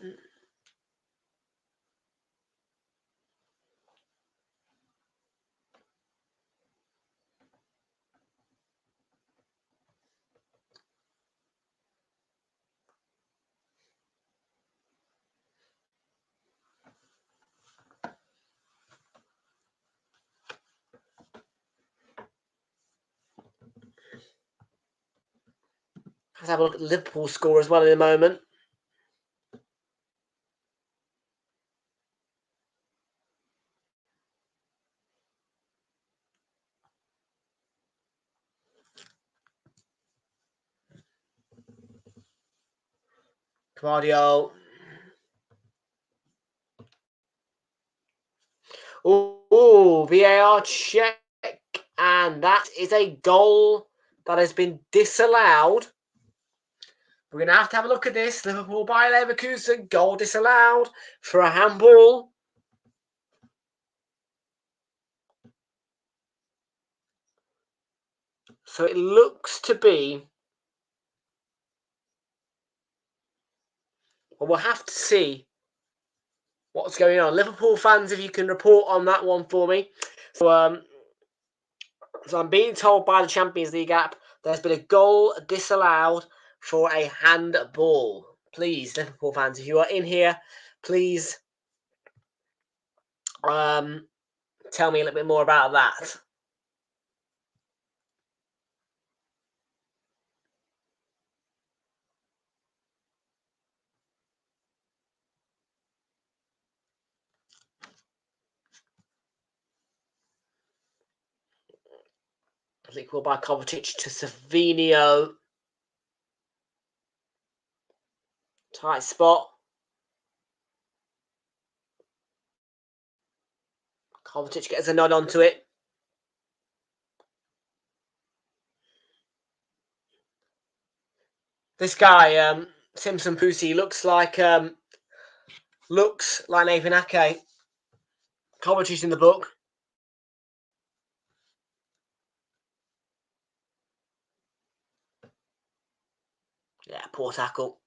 Let's have a look at the Liverpool score as well in a moment. Guardiola. Oh, VAR check. And that is a goal that has been disallowed. We're going to have a look at this. Liverpool by Leverkusen. Goal disallowed for a handball. So it looks to be... Well, we'll have to see what's going on. Liverpool fans, if you can report on that one for me. So I'm being told by the Champions League app there's been a goal disallowed for a handball. Please, Liverpool fans, if you are in here, please tell me a little bit more about that. Equal by Kovacic to Savinio. Tight spot. Kovacic gets a nod onto it. This guy, Simpson Pussy, looks like Nathan Ake. Kovacic's in the book. Yeah, poor tackle.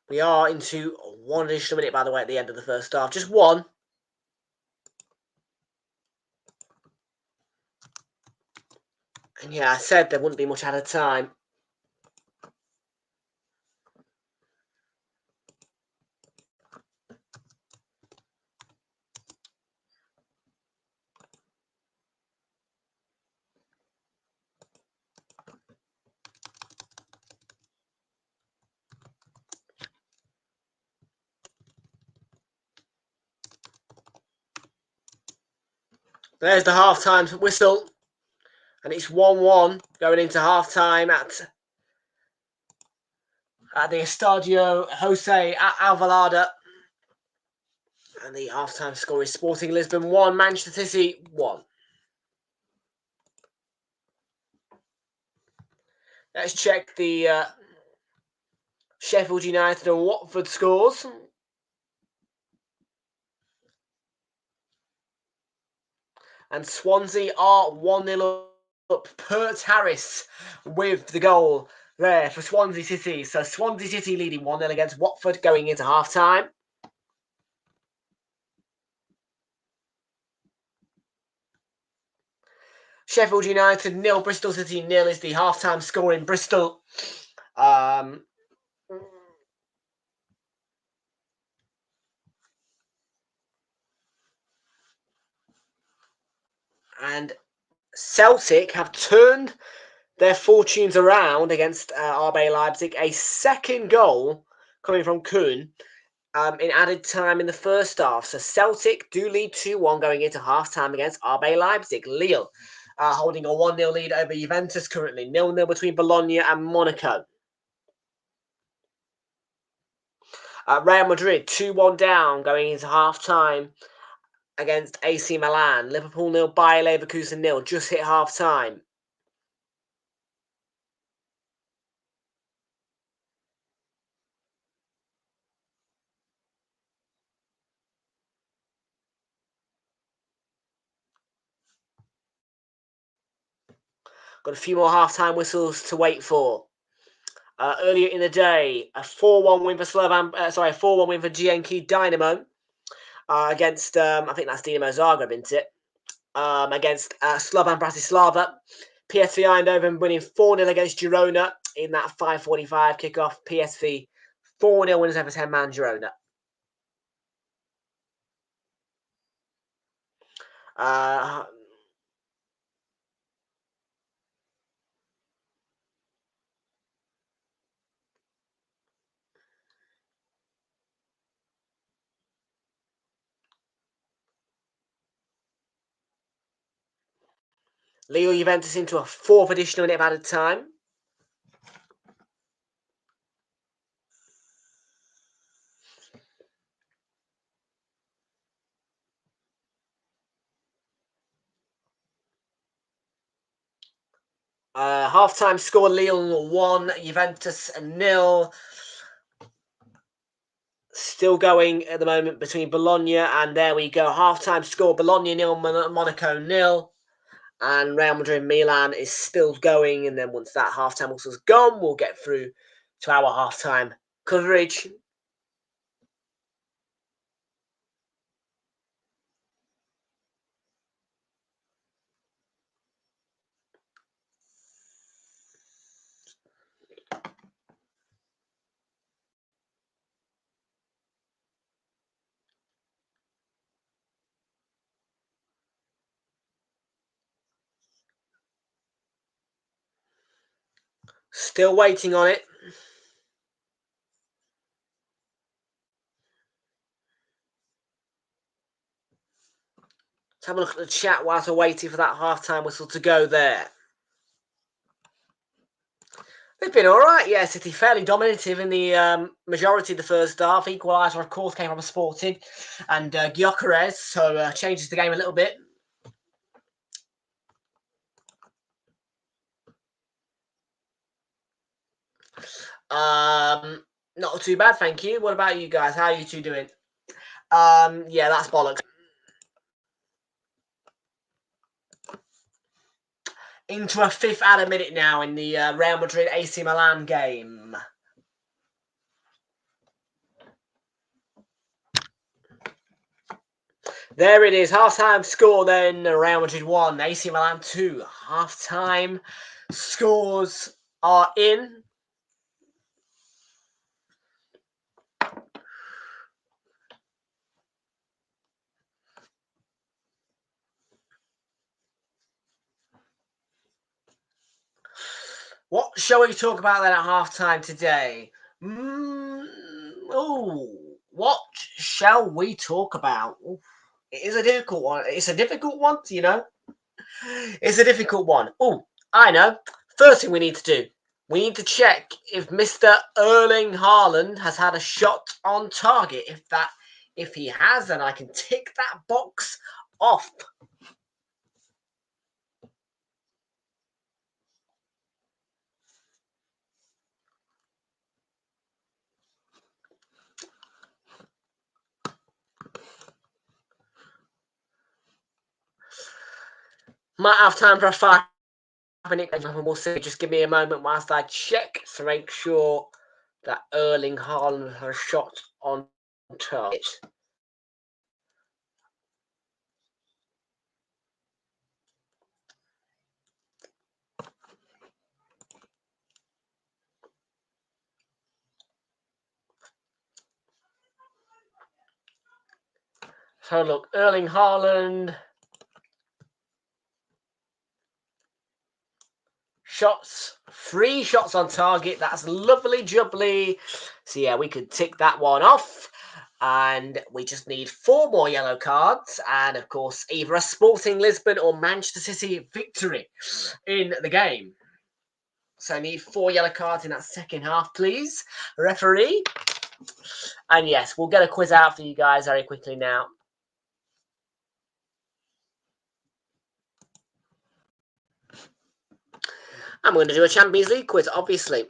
We are into one additional minute, by the way, at the end of the first half. Just one. And yeah, I said there wouldn't be much added time. There's the half-time whistle. And it's 1-1 going into half-time at the Estadio Jose Alvalade. And the half-time score is Sporting Lisbon 1, Manchester City 1. Let's check the Sheffield United and Watford scores. And Swansea are 1-0 up. Pert Harris with the goal there for Swansea City. So Swansea City leading 1-0 against Watford going into half-time. Sheffield United 0, Bristol City 0 is the half-time score in Bristol. And Celtic have turned their fortunes around against RB Leipzig. A second goal coming from Kuhn in added time in the first half. So Celtic do lead 2-1 going into half-time against RB Leipzig. Lille holding a 1-0 lead over Juventus currently. 0-0 between Bologna and Monaco. Real Madrid 2-1 down going into half-time against AC Milan. Liverpool 0, Bayer Leverkusen 0. Just hit half-time. Got a few more half-time whistles to wait for. Earlier in the day, a 4-1 win for a 4-1 win for GNK Dynamo against I think that's Dinamo Zagreb, isn't it? Against Slovan Bratislava. PSV Eindhoven winning 4-0 against Girona in that 5:45 kickoff. PSV 4-0 winners over 10-man Girona. Lille Juventus into a 4th additional minute of added time. Half-time score, Lille 1, Juventus 0. Still going at the moment between Bologna and there we go. Half-time score, Bologna 0, Monaco 0. And Real Madrid Milan is still going. And then once that half-time whistle's gone, we'll get through to our half-time coverage. Still waiting on it. have a look at the chat whilst we're waiting for that half-time whistle to go there. They've been all right, yeah. City fairly dominative in the majority of the first half. Equaliser, of course, came from a Sporting and Gyökeres, so changes the game a little bit. Not too bad, thank you. What about you guys? How are you two doing? Yeah, that's bollocks. Into a fifth added minute now in the Real Madrid AC Milan game. There it is, half-time score then, Real Madrid 1, AC Milan 2. Half-time scores are in. What shall we talk about then at half-time today? What shall we talk about? It is a difficult one. It's a difficult one, you know. It's a difficult one. Oh, I know. First thing we need to do, we need to check if Mr. Erling Haaland has had a shot on target. If he has, then I can tick that box off. Might have time for a 5-minute and we'll see. Just give me a moment whilst I check to make sure that Erling Haaland has a shot on target. So look, Erling Haaland. Shots, 3 shots on target. That's lovely jubbly. So yeah, we could tick that one off. And we just need 4 more yellow cards. And of course, either a Sporting Lisbon or Manchester City victory in the game. So I need 4 yellow cards in that second half, please, referee. And yes, we'll get a quiz out for you guys very quickly now. I'm going to do a Champions League quiz, obviously.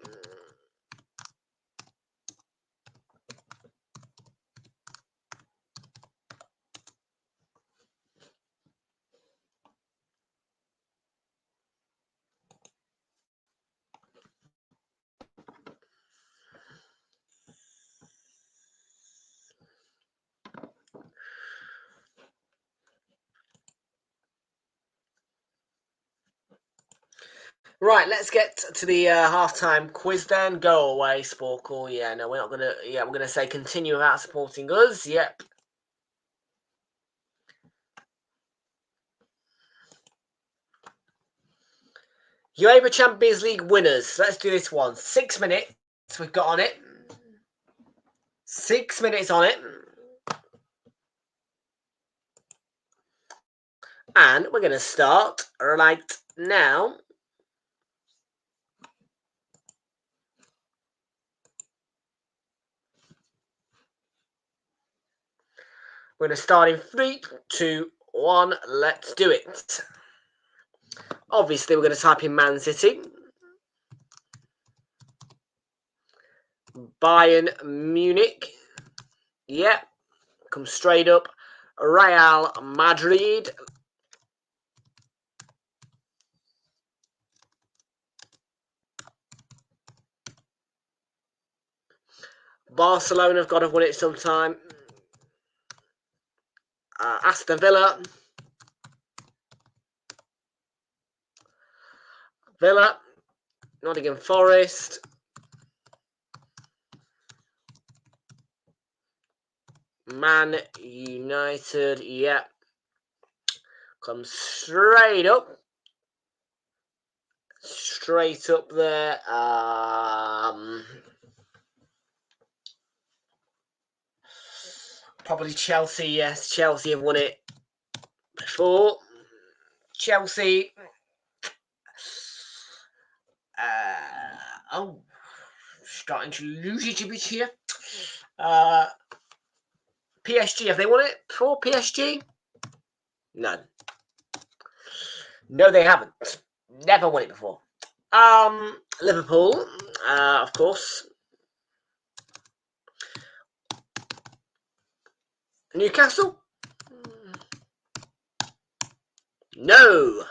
Right, let's get to the halftime quiz then. Go away, Sporkle. Yeah, no, we're not gonna. Yeah, we're gonna say continue without supporting us. Yep. UEFA Champions League winners. Let's do this one. 6 minutes we've got on it. 6 minutes on it. And we're going to start right now. We're going to start in 3, 2, 1. Let's do it. Obviously, we're going to type in Man City. Bayern Munich. Yep. Come straight up. Real Madrid. Barcelona have got to win it sometime. Aston Villa. Nottingham Forest. Man United. Yep. Come straight up. Straight up there. Probably Chelsea. Yes, Chelsea have won it before. Chelsea. Oh, starting to lose it a bit here. PSG, have they won it before? PSG? No. No, they haven't. Never won it before. Liverpool, of course. Newcastle? No.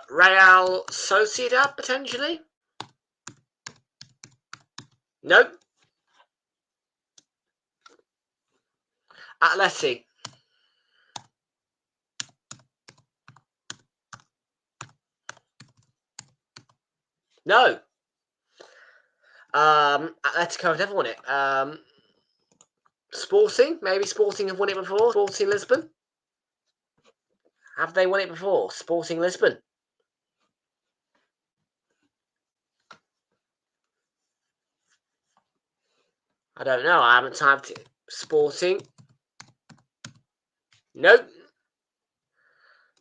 Real Sociedad, potentially? No. Atleti? No. Atletico have never won it. Sporting? Maybe Sporting have won it before. Sporting Lisbon? Have they won it before? Sporting Lisbon? I don't know. I haven't typed it. Sporting? Nope.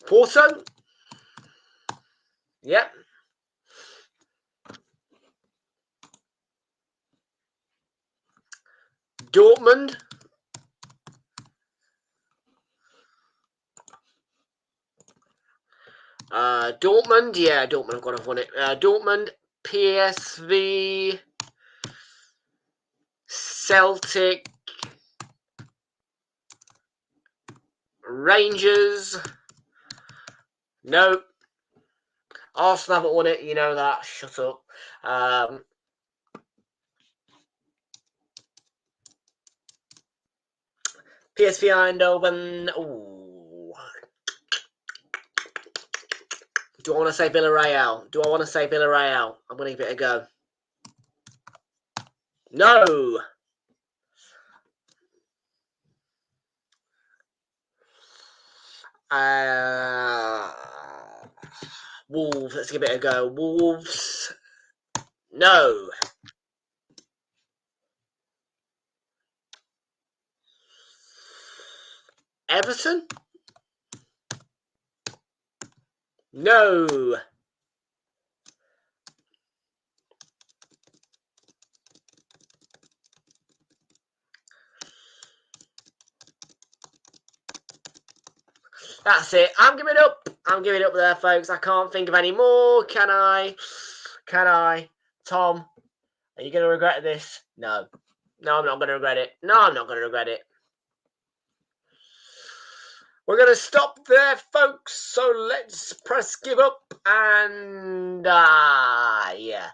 Porto? Yep. Dortmund? Dortmund? Yeah, Dortmund have got to have won it. Dortmund, PSV, Celtic, Rangers. Nope. Arsenal haven't won it. You know that. Shut up. PSV Eindhoven. Ooh. Do I want to say Villarreal? Do I want to say Villarreal? I'm going to give it a go. No. Wolves. Let's give it a go. Wolves. No. Everton? No. That's it. I'm giving it up. I'm giving it up there, folks. I can't think of any more. Can I? Can I? Tom, are you going to regret this? No. No, I'm not going to regret it. No, I'm not going to regret it. We're going to stop there, folks. So let's press give up. And, yeah.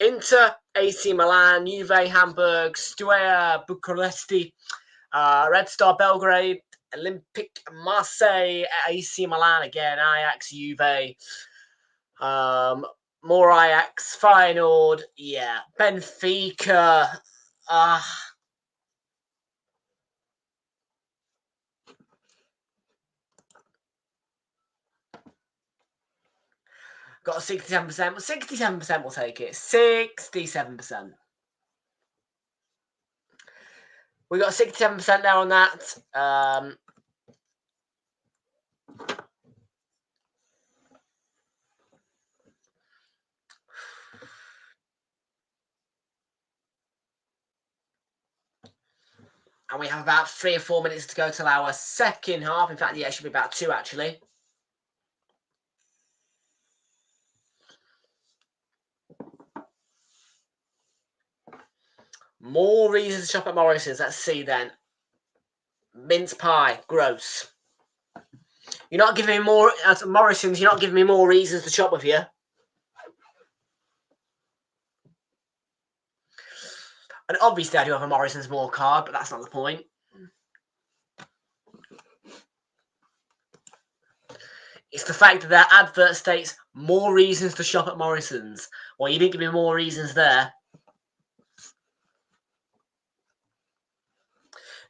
Inter, AC Milan, Juve, Hamburg, Steaua, Bucuresti, Red Star Belgrade, Olympic Marseille, AC Milan again, Ajax, Juve, more Ajax, Feyenoord, yeah, Benfica, got a 67%, but 67% will take it, 67%. We got 67% there on that. And we have about 3 or 4 minutes to go till our second half. In fact, yeah, it should be about 2 actually. More reasons to shop at Morrison's. Let's see then. Mince pie, gross. You're not giving me more at Morrison's. You're not giving me more reasons to shop with you. And obviously, I do have a Morrison's More card, but that's not the point. It's the fact that their advert states more reasons to shop at Morrison's. Well, you didn't give me more reasons there.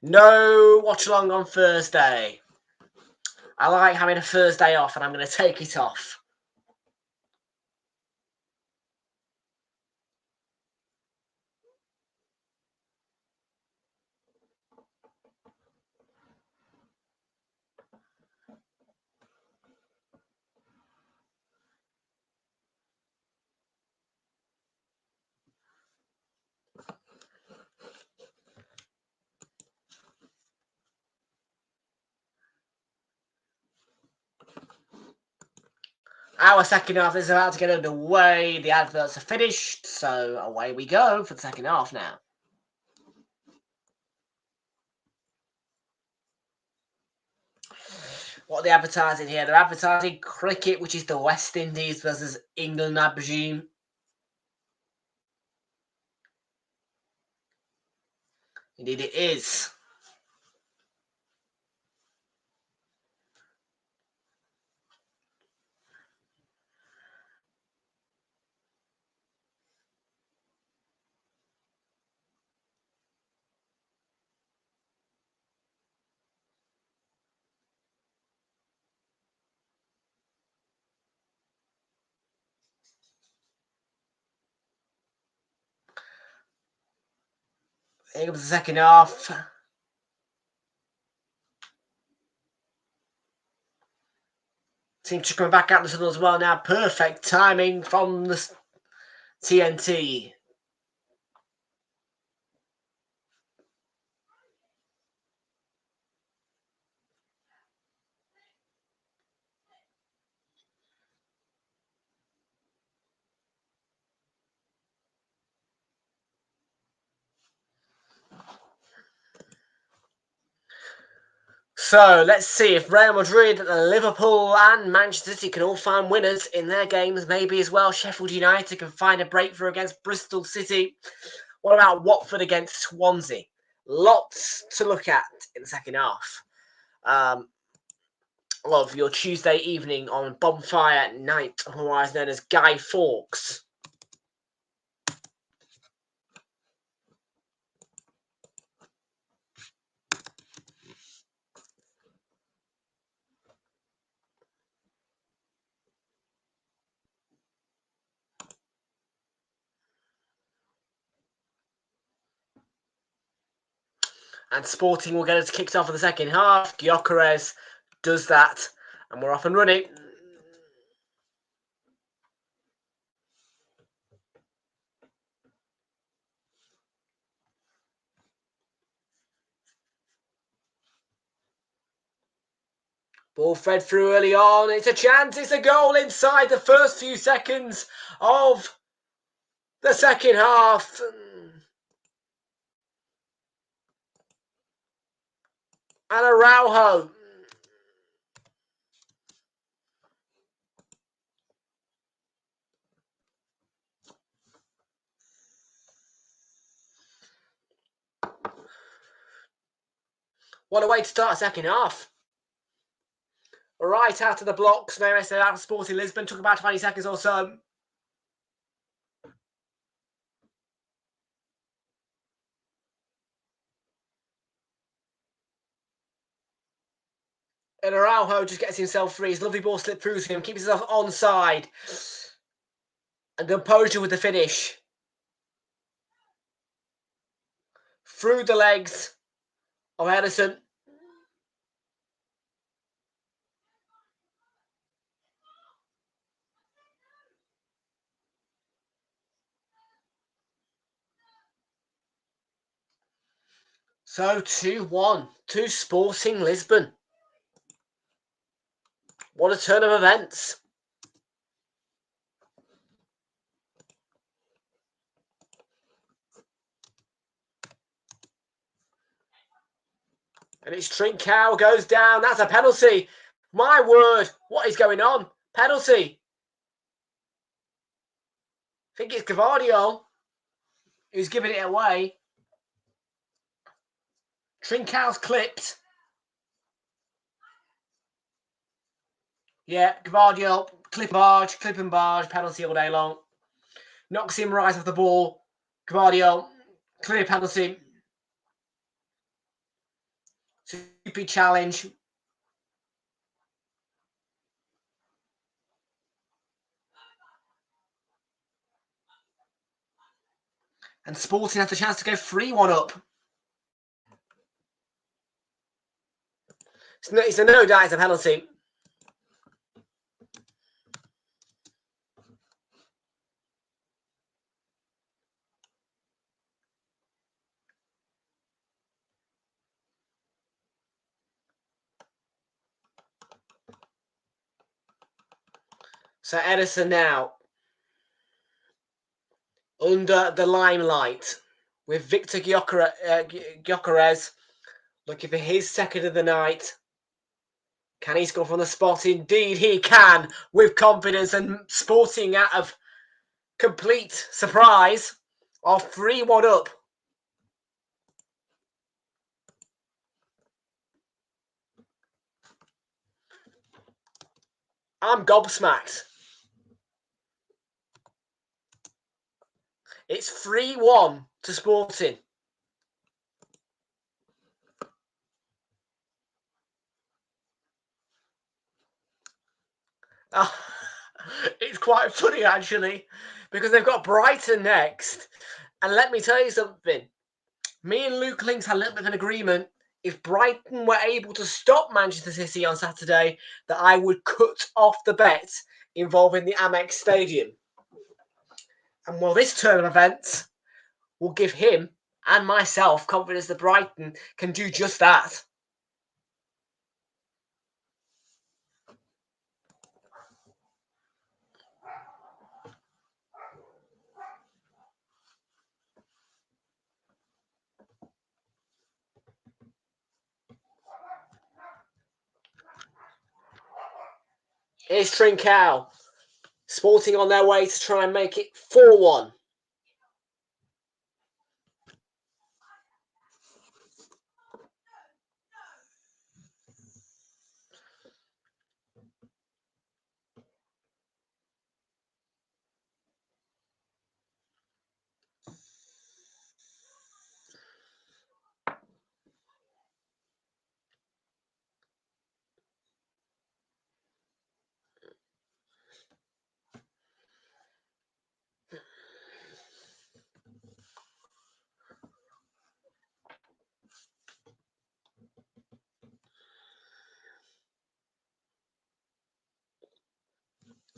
No watch along on Thursday. I like having a Thursday off, and I'm going to take it off. Our second half is about to get underway. The adverts are finished, so away we go for the second half now. What are they advertising here? They're advertising cricket, which is the West Indies versus England, I presume. Indeed it is. Here comes the second half. Seems to come back out the tunnel as well now. Perfect timing from the TNT. So let's see if Real Madrid, Liverpool and Manchester City can all find winners in their games. Maybe as well Sheffield United can find a breakthrough against Bristol City. What about Watford against Swansea? Lots to look at in the second half of your Tuesday evening on Bonfire Night, otherwise known as Guy Fawkes. And Sporting will get us kicked off for the second half. Gyökeres does that, and we're off and running. Ball fed through early on. It's a chance. It's a goal inside the first few seconds of the second half. And Araujo. What a way to start a second half. Right out of the blocks. No rest out of Sporting Lisbon. Took about 20 seconds or so. And Araujo just gets himself free. His lovely ball slipped through to him. Keeps himself onside. And composure with the finish. Through the legs of Edison. So 2-1 to Sporting Lisbon. What a turn of events. And it's Trincao goes down. That's a penalty. My word, what is going on? Penalty. I think it's Gavardio who's giving it away. Trincao's clipped. Yeah, Gavardio, clip and barge, penalty all day long. Knocks him right off the ball. Gavardio, clear penalty. Stupid challenge. And Sporting has the chance to go 3-1 up. It's a no doubt it's a penalty. So Edison now under the limelight with Victor Gyökeres looking for his second of the night. Can he score from the spot? Indeed he can, with confidence, and Sporting out of complete surprise are 3-1 up. I'm gobsmacked. It's 3-1 to Sporting. It's quite funny, actually, because they've got Brighton next. And let me tell you something. Me and Luke Links had a little bit of an agreement. If Brighton were able to stop Manchester City on Saturday, that I would cut off the bet involving the Amex Stadium. And well, this turn of events will give him and myself confidence that Brighton can do just that. Here's Trincao. Sporting on their way to try and make it 4-1.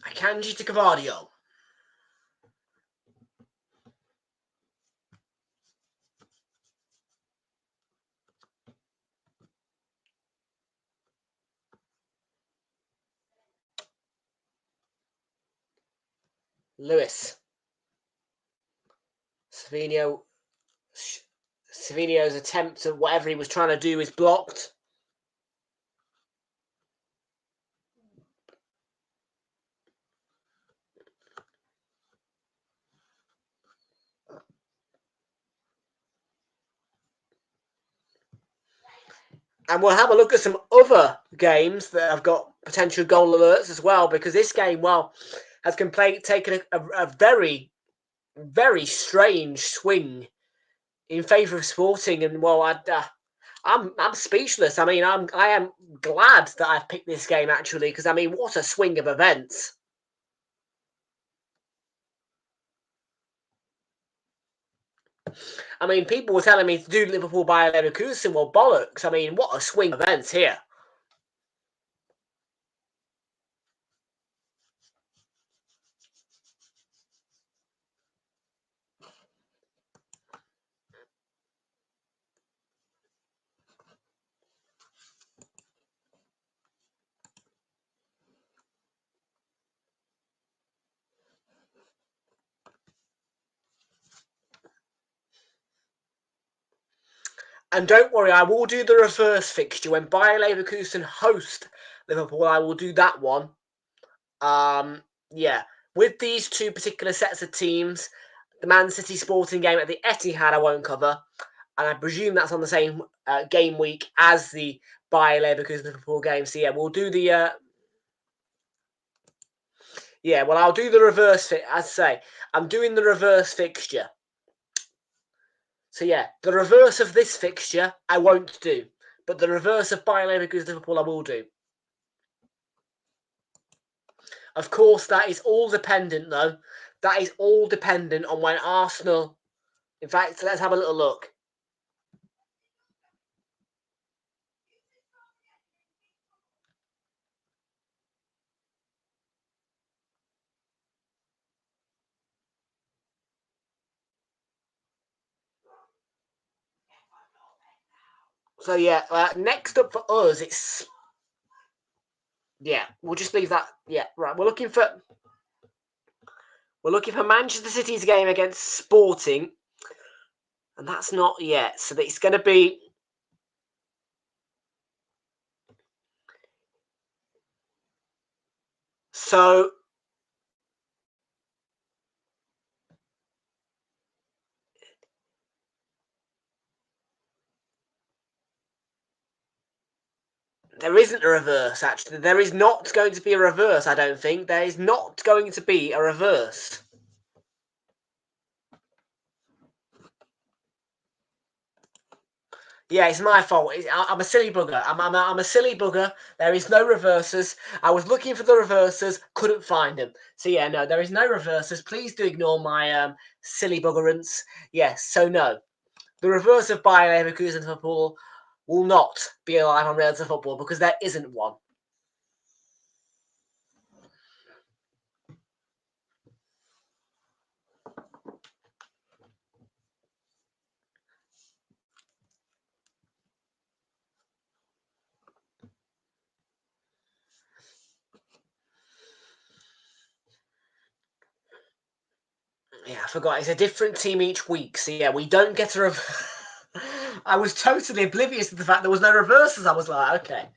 Akanji to Cavadio. Lewis. Savinio's attempt at whatever he was trying to do is blocked. And we'll have a look at some other games that have got potential goal alerts as well, because this game, well, has taken a very, very strange swing in favour of Sporting. And well, I'm speechless. I mean, I am glad that I've picked this game actually, because I mean, what a swing of events. I mean, people were telling me to do Liverpool by Leverkusen. Well, bollocks. I mean, what a swing of events here. And don't worry, I will do the reverse fixture. When Bayer Leverkusen host Liverpool, I will do that one. Yeah. With these two particular sets of teams, the Man City Sporting game at the Etihad I won't cover. And I presume that's on the same game week as the Bayer Leverkusen Liverpool game. So yeah, we'll do the... Yeah, well, I'll do the reverse... As I say, I'm doing the reverse fixture. So yeah, the reverse of this fixture I won't do, but the reverse of Bayer Leverkusen Liverpool I will do. Of course, that is all dependent though. That is all dependent on when Arsenal. In fact, let's have a little look. So yeah, next up for us, it's... Yeah, we'll just leave that. Yeah, right. We're looking for... We're looking for Manchester City's game against Sporting, and that's not yet. So it's going to be... So there isn't a reverse, actually. There is not going to be a reverse, I don't think. There is not going to be a reverse. Yeah, it's my fault. I'm a silly bugger. I'm a silly bugger. There is no reverses. I was looking for the reverses, couldn't find them. So yeah, no, there is no reverses. Please do ignore my silly buggerance. Yes, so no. The reverse of Bayer Leverkusen football will not be alive on Real Football because there isn't one. Yeah, I forgot. It's a different team each week. So yeah, we don't get a I was totally oblivious to the fact there was no reverses. I was like, okay.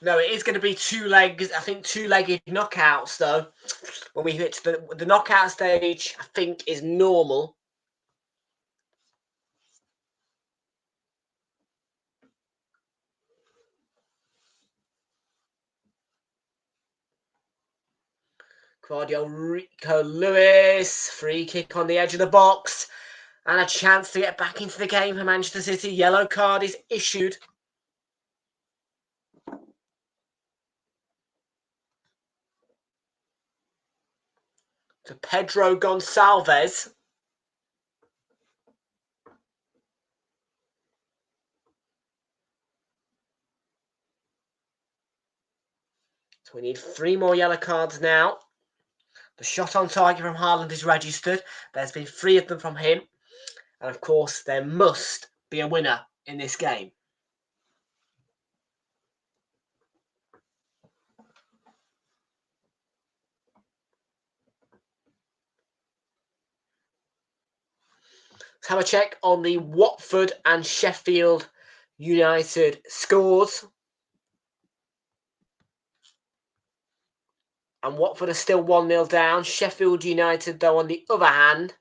No, it is going to be two legs. I think two-legged knockouts though. When we hit the knockout stage, I think is normal. Claudio Rico Lewis, free kick on the edge of the box, and a chance to get back into the game for Manchester City. Yellow card is issued. To Pedro Gonçalves. So we need 3 more yellow cards now. The shot on target from Haaland is registered. There's been 3 of them from him. And of course, there must be a winner in this game. Let's have a check on the Watford and Sheffield United scores. And Watford are still 1-0 down. Sheffield United, though, on the other hand,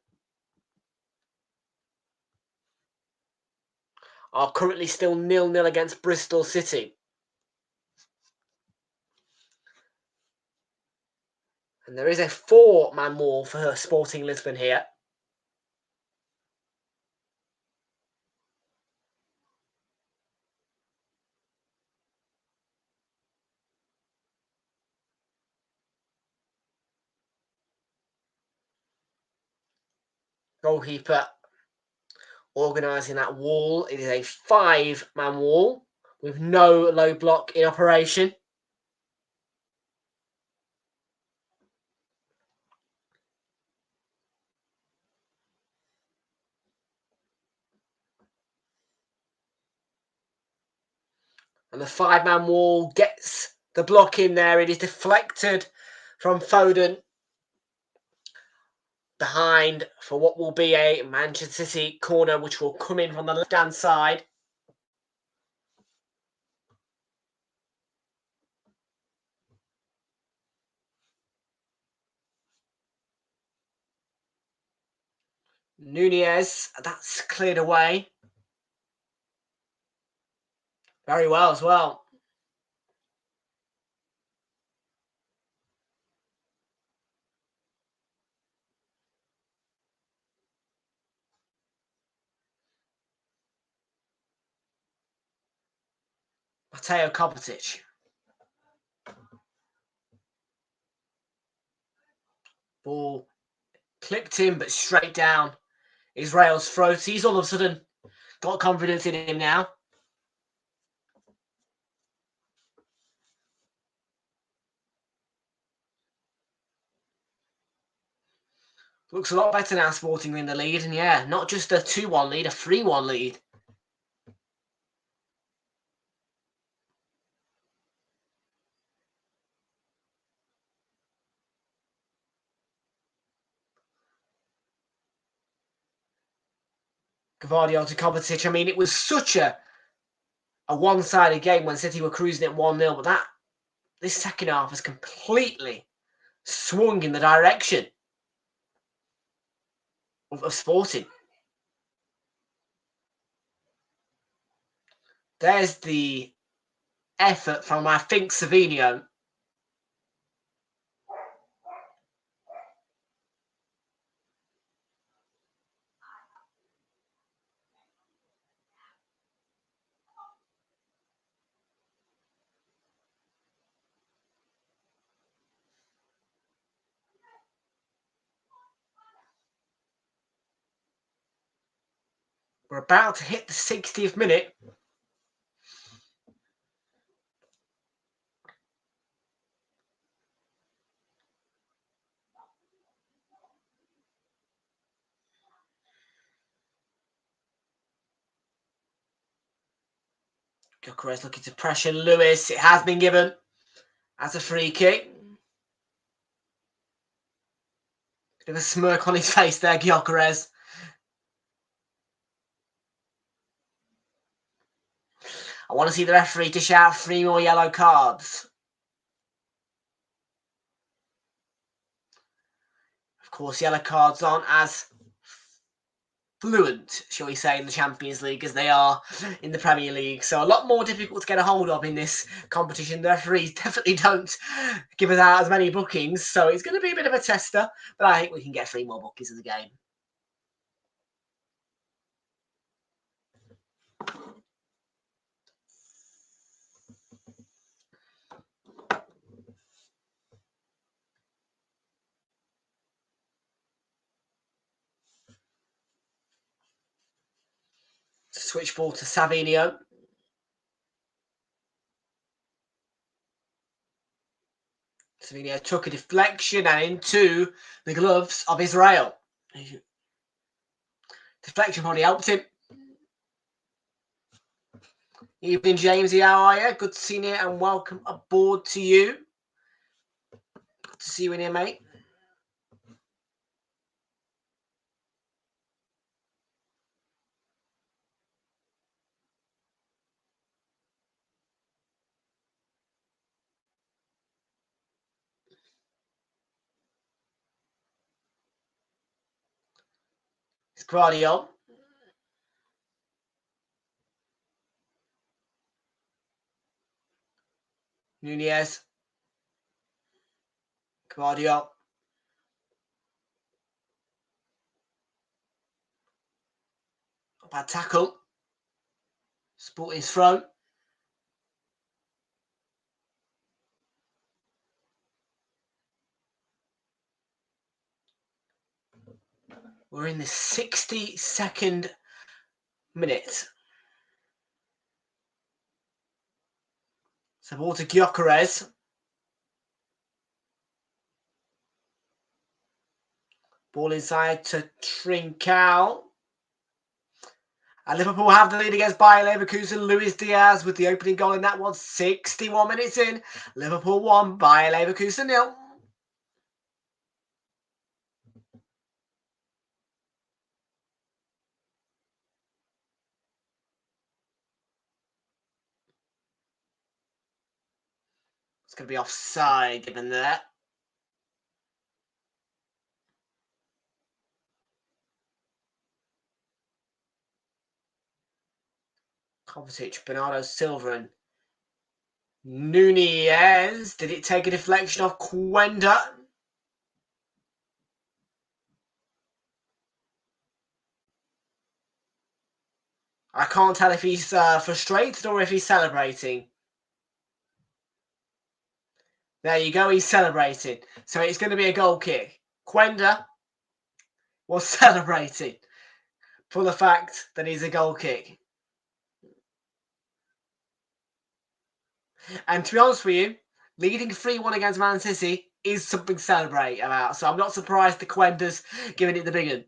are currently still 0-0 against Bristol City. And there is a 4-man wall for Sporting Lisbon here. Goalkeeper organising that wall. It is a 5-man wall with no low block in operation. And the 5-man wall gets the block in there. It is deflected from Foden behind for what will be a Manchester City corner, which will come in from the left-hand side. Nunez, that's cleared away. Very well as well. Mateo Kovacic. Ball clipped in, but straight down Israel's throat. He's all of a sudden got confidence in him now. Looks a lot better now, Sporting in the lead. And yeah, not just a 2-1 lead, a 3-1 lead. Gvardiol to Kovacic. I mean, it was such a one-sided game when City were cruising at 1-0, but this second half has completely swung in the direction of Sporting. There's the effort from, I think, Savinho. We're about to hit the 60th minute. Gyökeres looking to pressure Lewis. It has been given as a free kick. Bit of a smirk on his face there, Gyökeres. I want to see the referee dish out 3 more yellow cards. Of course, yellow cards aren't as fluent, shall we say, in the Champions League as they are in the Premier League. So a lot more difficult to get a hold of in this competition. The referees definitely don't give us out as many bookings. So it's going to be a bit of a tester, but I think we can get 3 more bookings in the game. Switch ball to Savinho. Savinho took a deflection and into the gloves of Israel. Deflection probably helped him. Evening, Jamesy. How are you? Good to see you and welcome aboard to you. Good to see you in here, mate. It's Gvardiol. Nunez. Gvardiol. Bad tackle. Sporting's throw. We're in the 62nd minute. So ball to Gyökeres. Ball inside to Trincao. And Liverpool have the lead against Bayer Leverkusen. Luis Diaz with the opening goal in that one. 61 minutes in. Liverpool 1, Bayer Leverkusen 0. It's going to be offside given that. Kovacic, Bernardo Silva and Nunez. Did it take a deflection off Quenda? I can't tell if he's frustrated or if he's celebrating. There you go, he's celebrating. So it's going to be a goal kick. Quenda was celebrating for the fact that he's a goal kick. And to be honest with you, leading 3-1 against Man City is something to celebrate about. So I'm not surprised the Quenda's giving it the big one.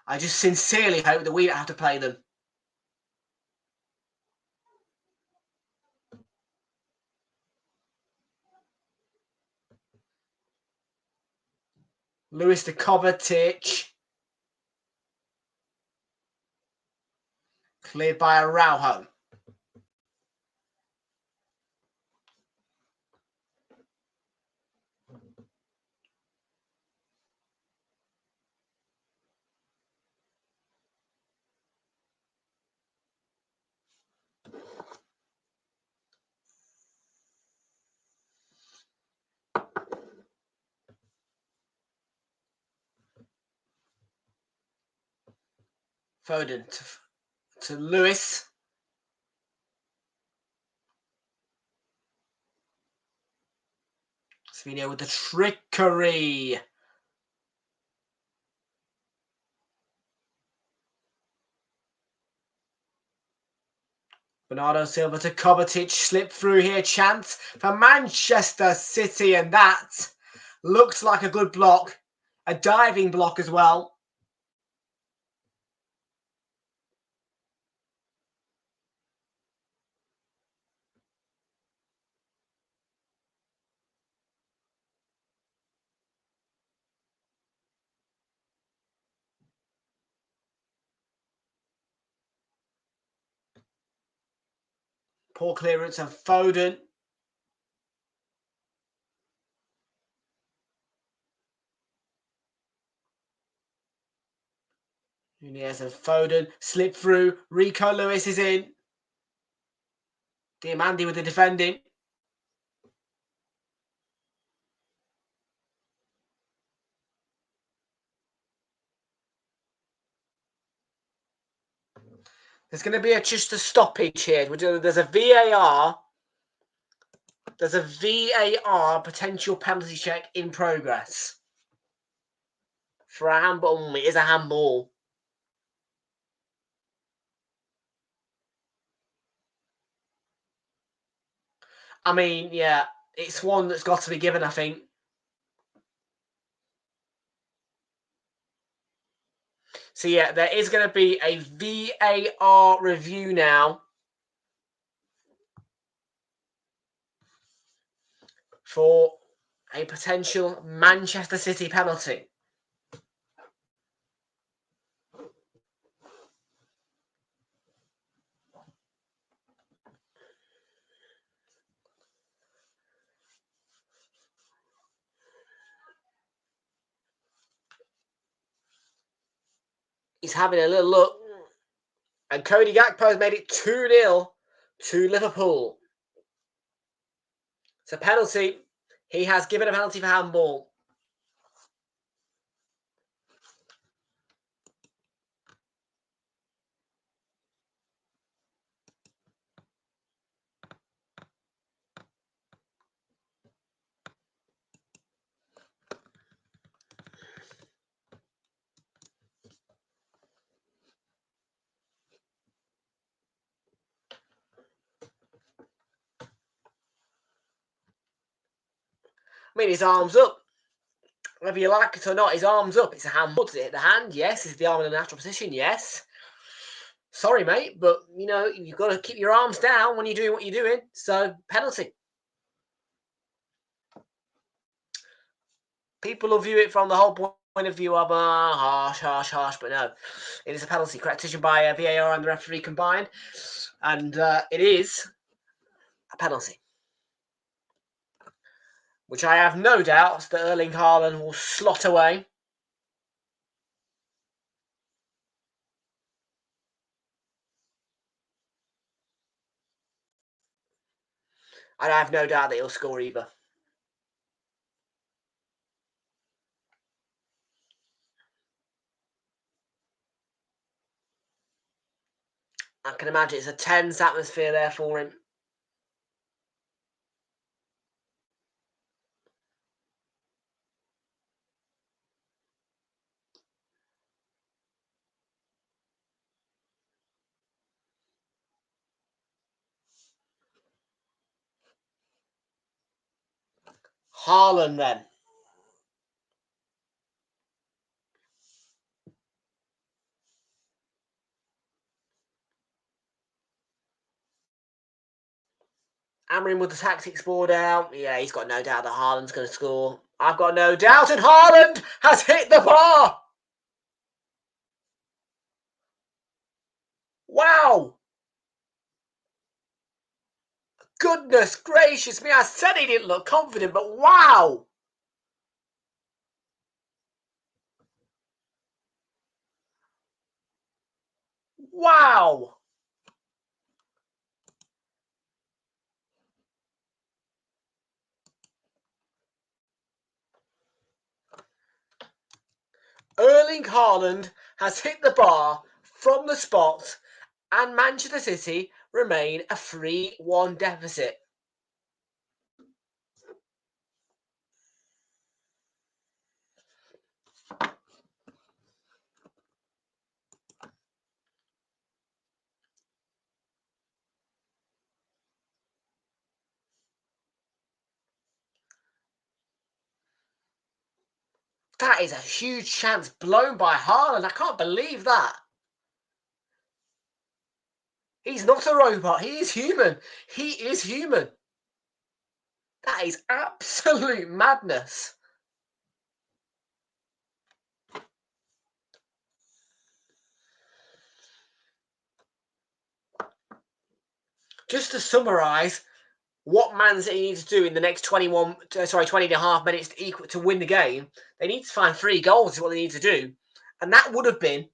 I just sincerely hope that we don't have to play them. Lewis to Kovacic. Cleared by Araujo. Foden to Lewis. Svino with the trickery. Bernardo Silva to Kovacic. Slip through here. Chance for Manchester City. And that looked like a good block. A diving block as well. Poor clearance of Foden. Nunez and Foden slip through. Rico Lewis is in. Diamandi with the defending. There's going to be just a stoppage here. There's a VAR. There's a VAR potential penalty check in progress. For a handball. It is a handball. I mean, yeah, it's one that's got to be given, I think. So, yeah, there is going to be a VAR review now for a potential Manchester City penalty. He's having a little look. And Cody Gakpo has made it 2-0 to Liverpool. It's a penalty. He has given a penalty for handball. I mean, his arm's up. Whether you like it or not, his arm's up. It's a handball. Does it hit the hand? Yes. Is the arm in a natural position? Yes. Sorry, mate, but, you know, you've got to keep your arms down when you're doing what you're doing. So, penalty. People will view it from the whole point of view of harsh, but no. It is a penalty. Correct decision by VAR and the referee combined. And it is a penalty. Which I have no doubt that Erling Haaland will slot away. And I have no doubt that he'll score either. I can imagine it's a tense atmosphere there for him. Haaland then. Amorim with the tactics board out. Yeah, he's got no doubt that Haaland's going to score. I've got no doubt, and Haaland has hit the bar. Wow. Goodness gracious me. I said he didn't look confident, but wow. Wow. Erling Haaland has hit the bar from the spot, and Manchester City remain a 3-1 deficit. That is a huge chance blown by Haaland. I can't believe that. He's not a robot. He is human. He is human. That is absolute madness. Just to summarise, what Man City need to do in the next 20 and a half minutes to win the game, they need to find 3 goals is what they need to do. And that would have been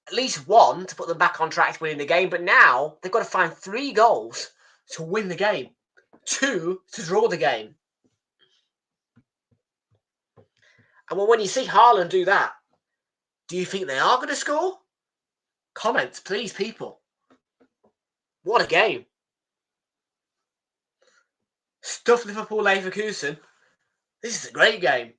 at least 1 to put them back on track to winning the game. But now they've got to find 3 goals to win the game. 2 to draw the game. And when you see Haaland do that, do you think they are going to score? Comments, please, people. What a game. Stuff Liverpool Leverkusen. This is a great game.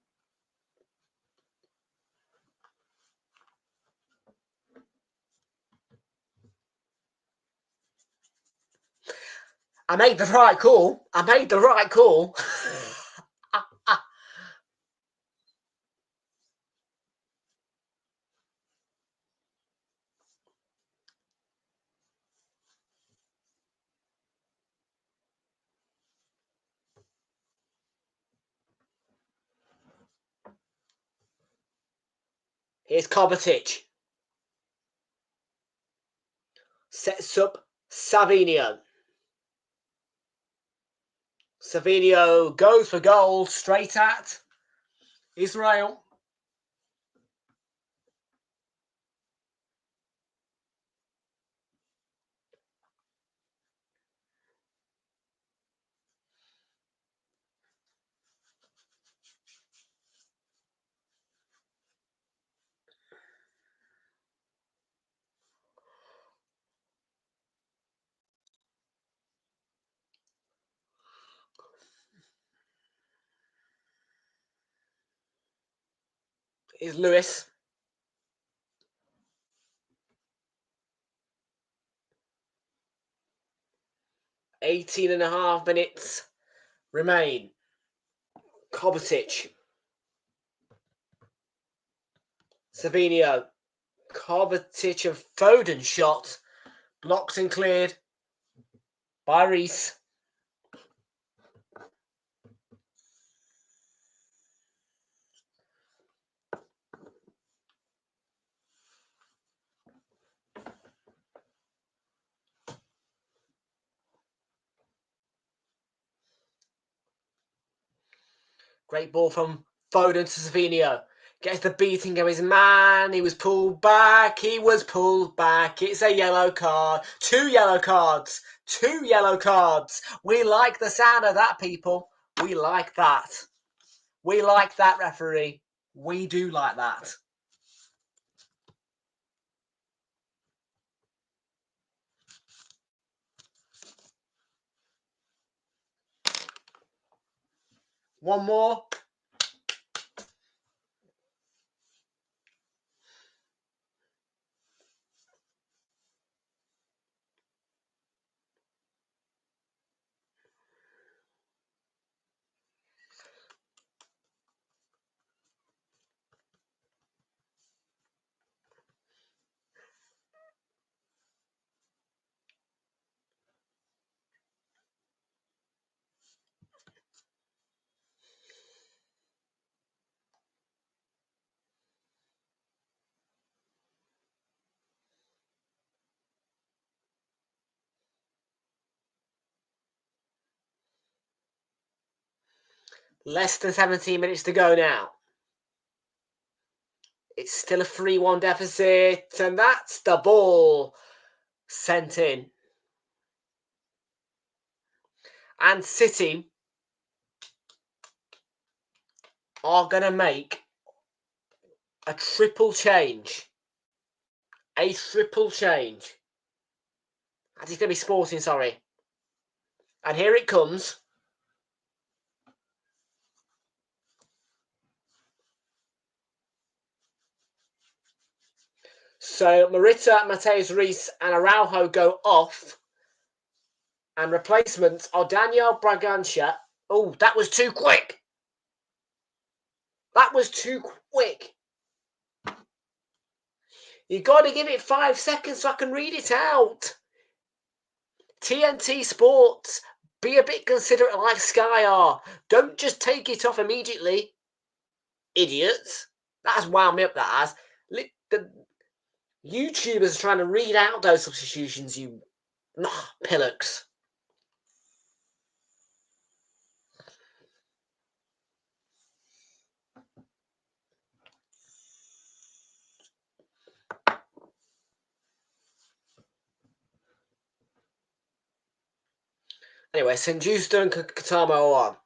I made the right call. I made the right call. Here's Kovacic. Sets up Savinho. Savinho goes for goal straight at Israel. Is Lewis. 18 and a half minutes remain. Kovacic. Savinho. Kovacic and Foden shot. Blocked and cleared by Reese. Great ball from Foden to Savinho. Gets the beating of his man. He was pulled back. He was pulled back. It's a yellow card. 2 yellow cards. 2 yellow cards. We like the sound of that, people. We like that. We like that, referee. We do like that. One more. Less than 17 minutes to go now. It's still a 3-1 deficit, and that's the ball sent in. And City are going to make a triple change. A triple change. That's going to be Sporting, sorry. And here it comes. So Morita, Mateus Reis and Araujo go off. And replacements are Daniel Bragança. Oh, that was too quick. That was too quick. You got to give it 5 seconds so I can read it out. TNT Sports, be a bit considerate like Sky are. Don't just take it off immediately. Idiots. That has wound me up, that has. The YouTubers are trying to read out those substitutions, you pillocks. Anyway, St. Justo and Katamo are on.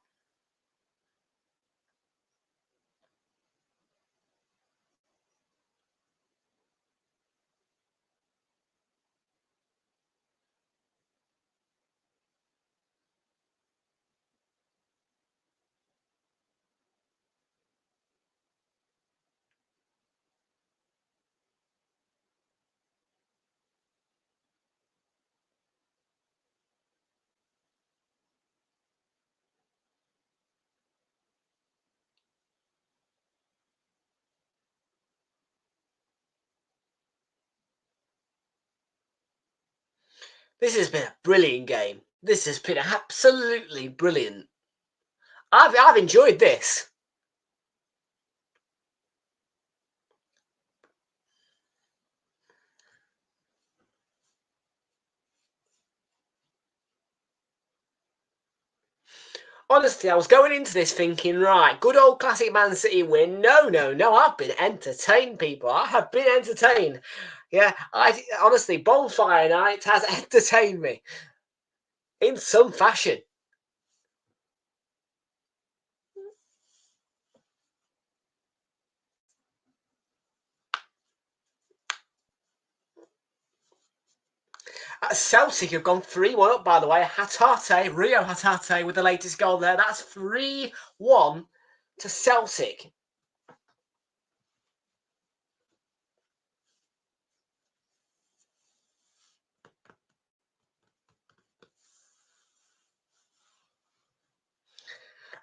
This has been a brilliant game. This has been absolutely brilliant. I've enjoyed this. Honestly, I was going into this thinking, right, good old classic Man City win. No, I've been entertained, people. I have been entertained. Yeah, honestly, Bonfire Night has entertained me in some fashion. Celtic have gone 3-1 up, by the way. Rio Hatate with the latest goal there. That's 3-1 to Celtic.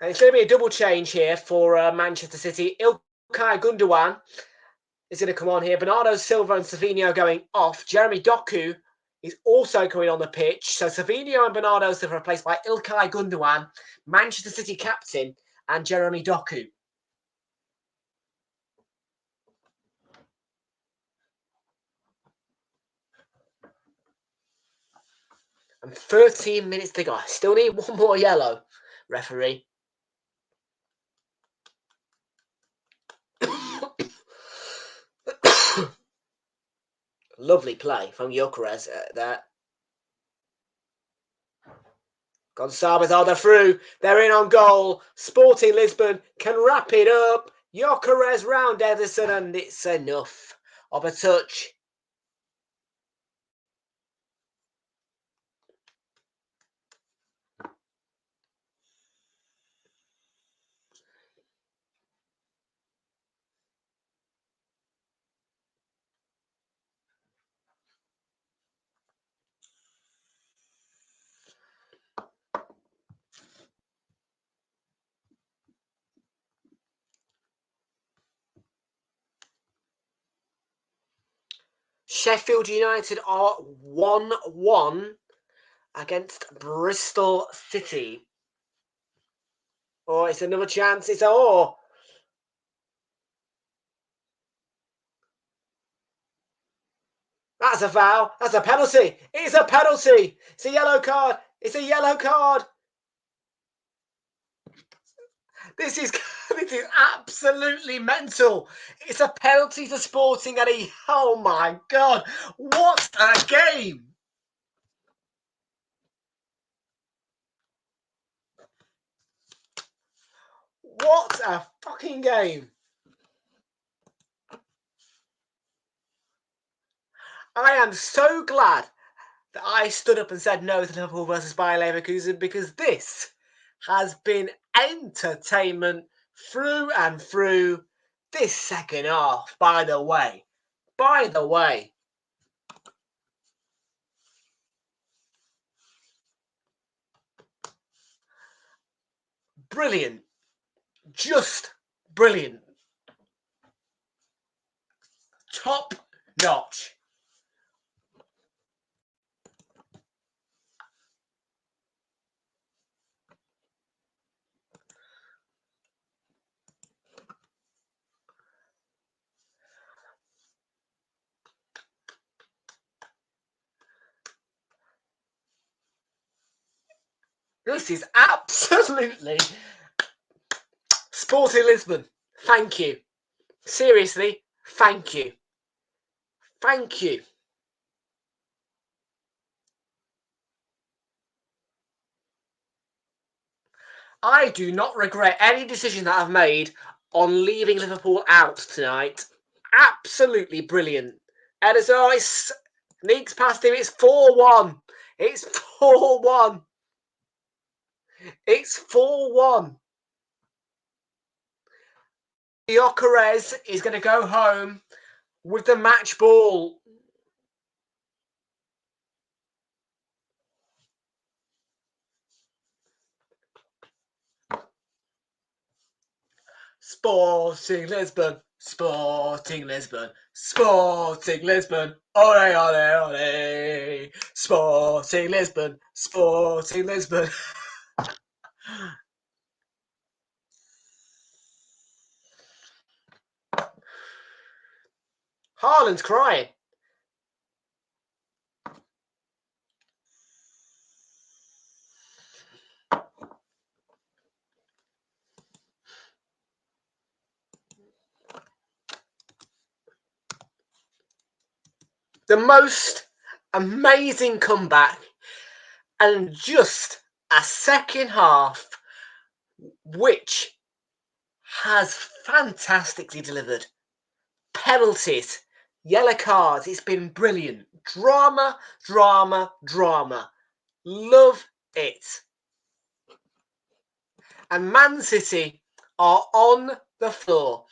And it's going to be a double change here for Manchester City. Ilkay Gundogan is going to come on here. Bernardo Silva and Savinho going off. Jeremy Doku is also coming on the pitch. So Savinho and Bernardo Silva replaced by Ilkay Gundogan, Manchester City captain, and Jeremy Doku. And 13 minutes to go. I still need one more yellow, referee. Lovely play from Gyökeres there. Gonçalves are through. They're in on goal. Sporting Lisbon can wrap it up. Gyökeres round Ederson, and it's enough of a touch. Sheffield United are 1-1 against Bristol City. Oh, it's another chance. It's That's a foul. That's a penalty. It's a penalty. It's a yellow card. It's a yellow card. This is absolutely mental. It's a penalty to Sporting, and oh my God, what a game! What a fucking game! I am so glad that I stood up and said no to Liverpool versus Bayer Leverkusen, because this has been entertainment through and through. This second half, by the way, brilliant, just brilliant, top notch. This is absolutely Sporting Lisbon. Thank you. Seriously, thank you. Thank you. I do not regret any decision that I've made on leaving Liverpool out tonight. Absolutely brilliant. Ederson sneaks past him. It's 4-1. It's 4-1. It's 4-1. Gyökeres is going to go home with the match ball. Sporting Lisbon, Sporting Lisbon, Sporting Lisbon, ole, ole, ole. Sporting Lisbon, Sporting Lisbon. Haaland's crying. The most amazing comeback, and just a second half which has fantastically delivered. Penalties, yellow cards, it's been brilliant. Drama, drama, drama. Love it. And Man City are on the floor.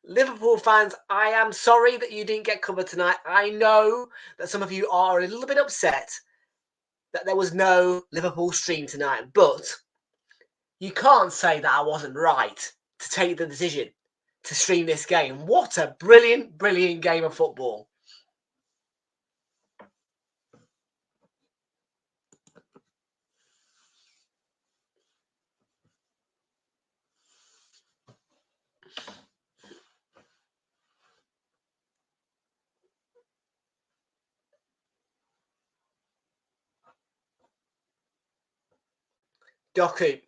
Liverpool fans, I am sorry that you didn't get covered tonight. I know that some of you are a little bit upset that there was no Liverpool stream tonight, but you can't say that I wasn't right to take the decision to stream this game. What a brilliant, brilliant game of football. Doku.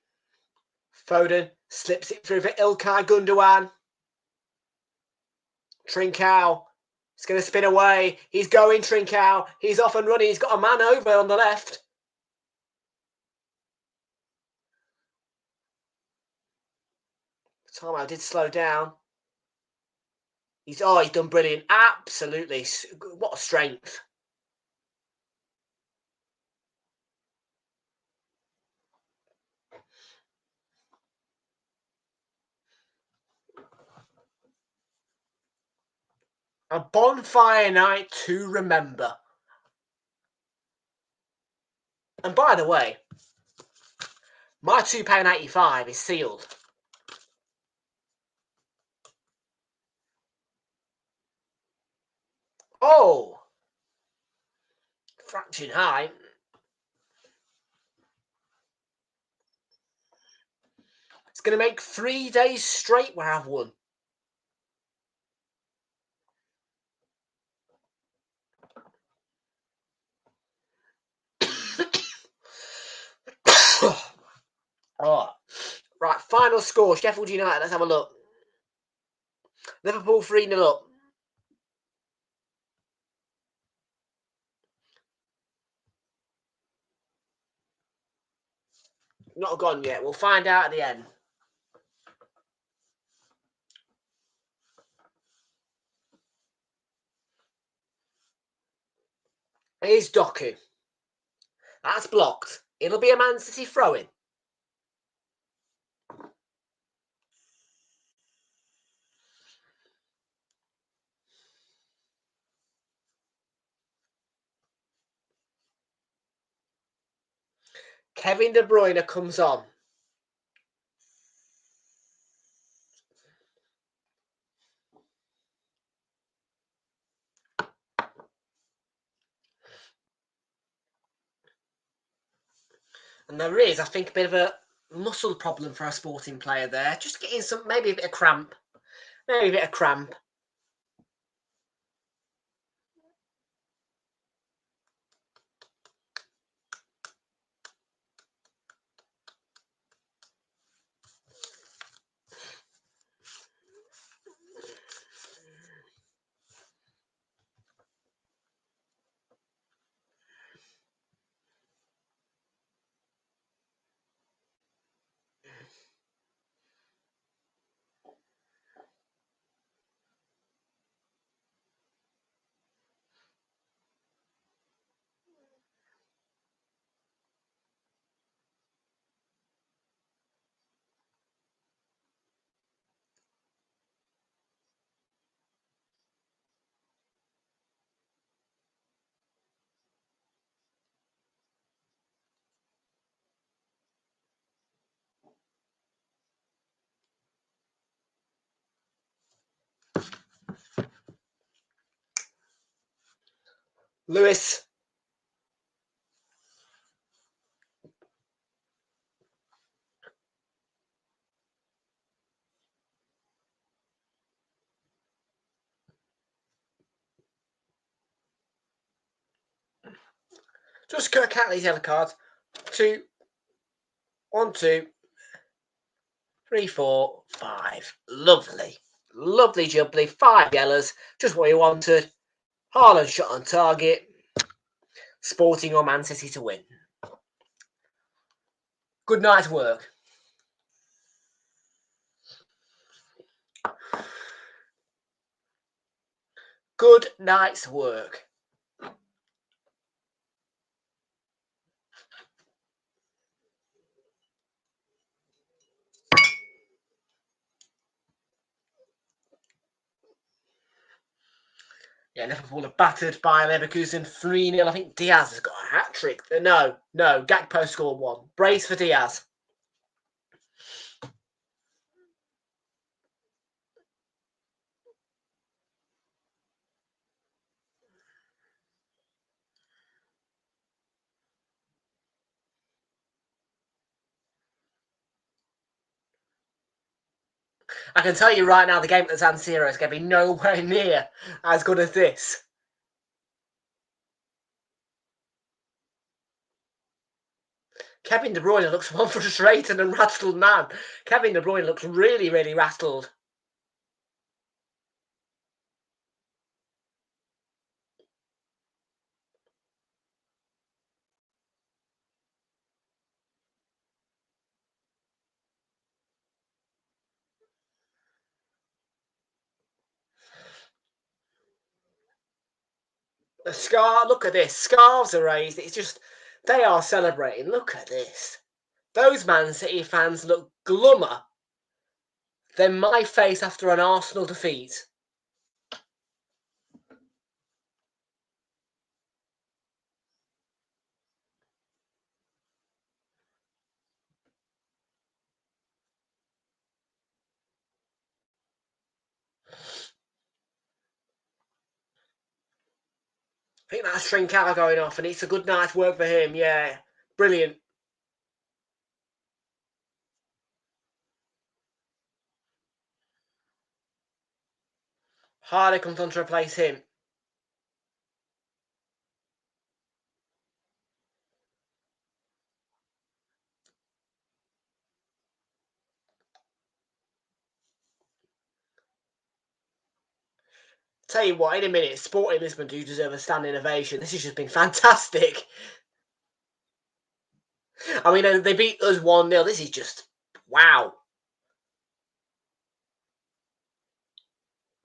Foden slips it through for Ilkay Gundogan. Trincao. It's going to spin away. He's going, Trincao. He's off and running. He's got a man over on the left. Tomo did slow down. He's done brilliant. Absolutely. What a strength. A bonfire night to remember. And by the way, my £2.85 is sealed. Oh! Fraction high. It's going to make 3 days straight where I've won. Oh, Right, final score, Sheffield United. Let's have a look. Liverpool 3-0 up. Not gone yet. We'll find out at the end. Here's Doku. That's blocked. It'll be a Man City throw-in. Kevin De Bruyne comes on. And there is, I think, a bit of a muscle problem for a Sporting player there. Just getting some, maybe a bit of cramp. Maybe a bit of cramp. Lewis. Just count these yellow cards. 2, 1, 2, 3, 4, 5. Lovely. Lovely jubbly. 5 yellows. Just what you wanted. Haaland shot on target. Sporting or Man City to win. Good night's work. Good night's work. Yeah, Liverpool are battered by Leverkusen 3-0. I think Diaz has got a hat-trick. No, Gakpo scored one. Brace for Diaz. I can tell you right now, the game at the San Siro is going to be nowhere near as good as this. Kevin De Bruyne looks one frustrated and rattled man. Kevin De Bruyne looks really, really rattled. The scar, look at this. Scarves are raised. It's just, they are celebrating. Look at this. Those Man City fans look glummer than my face after an Arsenal defeat. I think that's Trincao going off, and it's a good night's work for him. Yeah, brilliant. Harder comes on to replace him. Tell you what, in a minute, Sporting Lisbon do deserve a standing ovation. This has just been fantastic. I mean, they beat us 1-0. This is just, wow.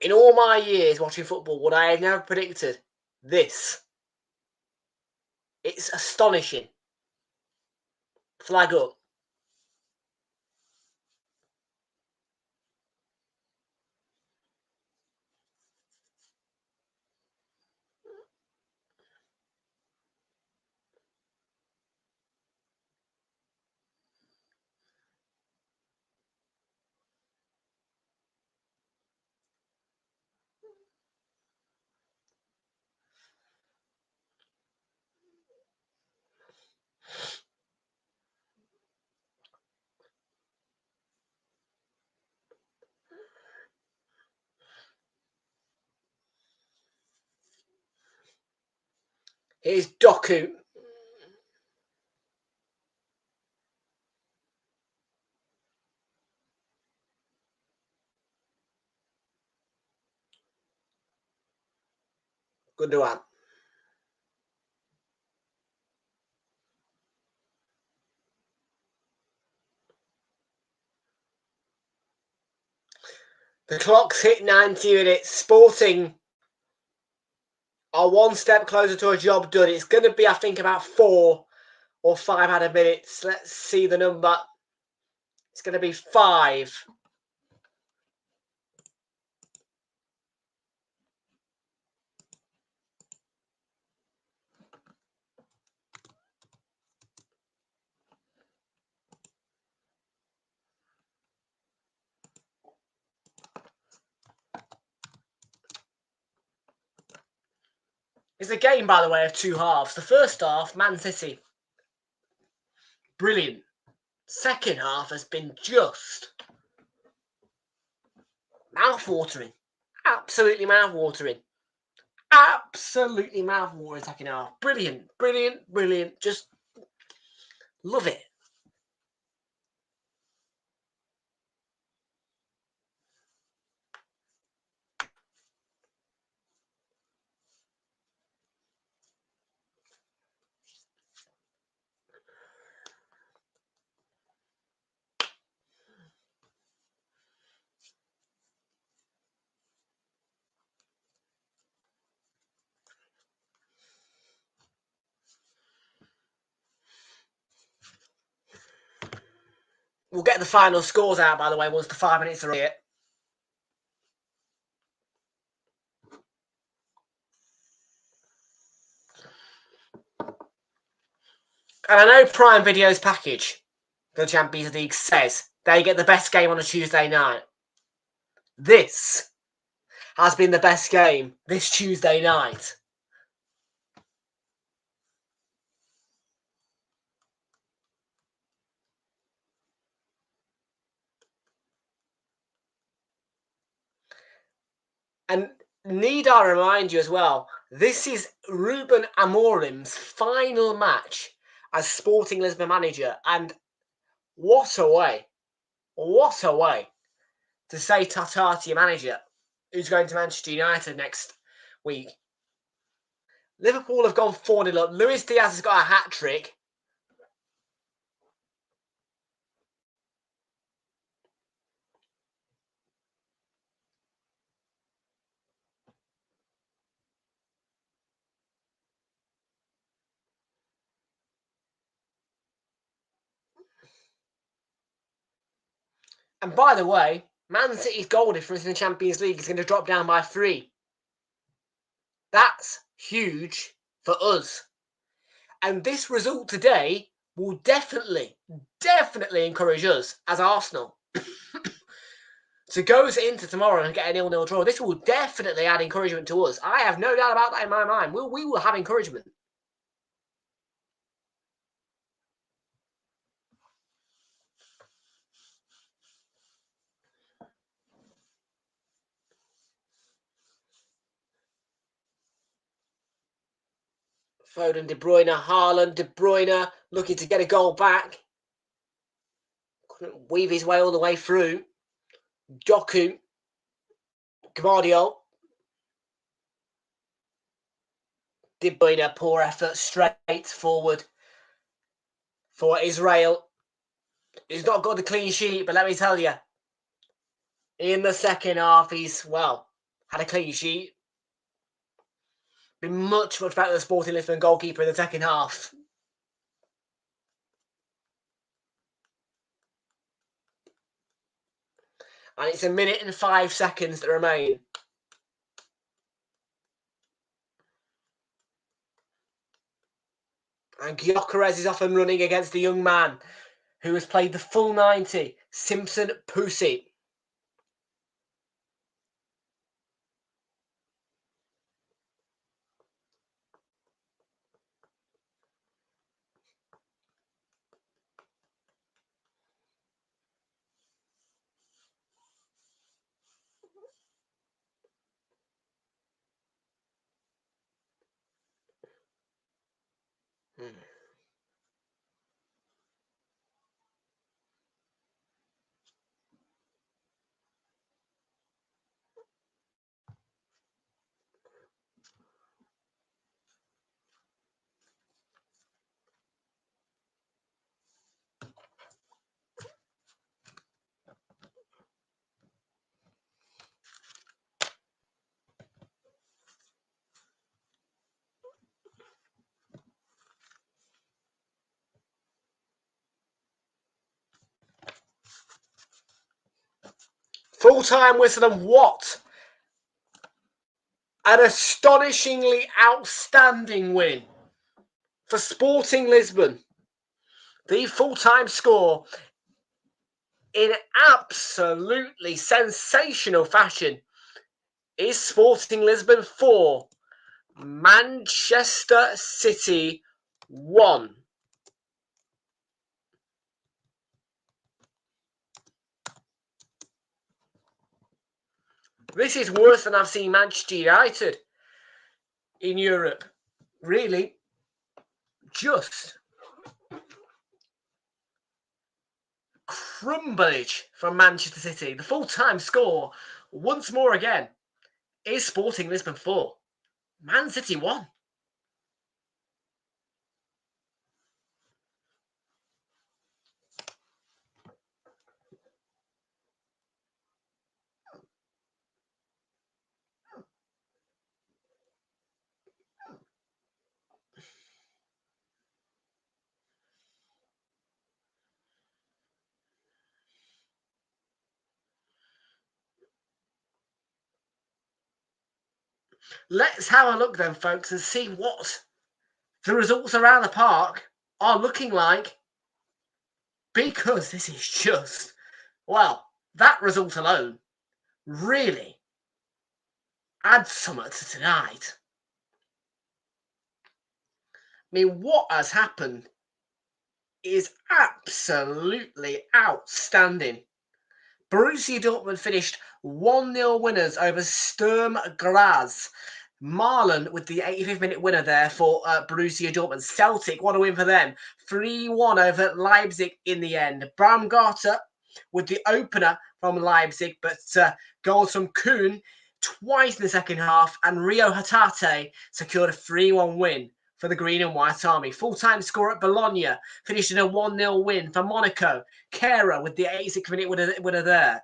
In all my years watching football, would I have never predicted this? It's astonishing. Flag up. Here's Doku. Good one. The clock's hit 90 minutes. Sporting are one step closer to a job done. It's going to be, I think, about 4 or 5 added minutes. Let's see the number. It's going to be 5. It's a game, by the way, of 2 halves. The first half, Man City, brilliant. Second half has been just mouth-watering. Absolutely mouth-watering. Absolutely mouth-watering second half. Brilliant, brilliant, brilliant. Just love it. We'll get the final scores out, by the way, once the 5 minutes are here. And I know Prime Video's package for the Champions League says they get the best game on a Tuesday night. This has been the best game this Tuesday night. And need I remind you as well, this is Ruben Amorim's final match as Sporting Lisbon manager. And what a way to say ta-ta to your manager who's going to Manchester United next week. Liverpool have gone 4-0 up. Luis Diaz has got a hat-trick. And by the way, Man City's goal difference in the Champions League is going to drop down by 3. That's huge for us. And this result today will definitely encourage us as Arsenal to go into tomorrow and get a 0-0 draw. This will definitely add encouragement to us. I have no doubt about that in my mind. We will have encouragement. Foden, De Bruyne, Haaland, De Bruyne looking to get a goal back. Couldn't weave his way all the way through. Doku, Gvardiol. De Bruyne, poor effort, straight forward for Israel. He's not got the clean sheet, but let me tell you, in the second half, he's, well, had a clean sheet. Been much better than the Sporting Lisbon goalkeeper in the second half. And it's 1 minute and 5 seconds that remain. And Gyökeres is off and running against the young man who has played the full 90, Simpson Pusi. Full-time whistle, and what an astonishingly outstanding win for Sporting Lisbon. The full-time score in absolutely sensational fashion is Sporting Lisbon 4, Manchester City 1. This is worse than I've seen Manchester United in Europe. Really, just crumblage from Manchester City. The full-time score, once more again, is Sporting Lisbon 4, Man City 1. Let's have a look then, folks, and see what the results around the park are looking like, because this is just, well, that result alone really adds something to tonight. I mean, what has happened is absolutely outstanding. Borussia Dortmund finished 1-0 winners over Sturm Graz. Marlon with the 85th minute winner there for Borussia Dortmund. Celtic, what a win for them. 3-1 over Leipzig in the end. Baumgartner with the opener from Leipzig, but goals from Kuhn twice in the second half, and Rio Hatate secured a 3-1 win for the Green and White Army. Full-time score at Bologna, finished in a 1-0 win for Monaco. Kehrer with the 86th minute winner there.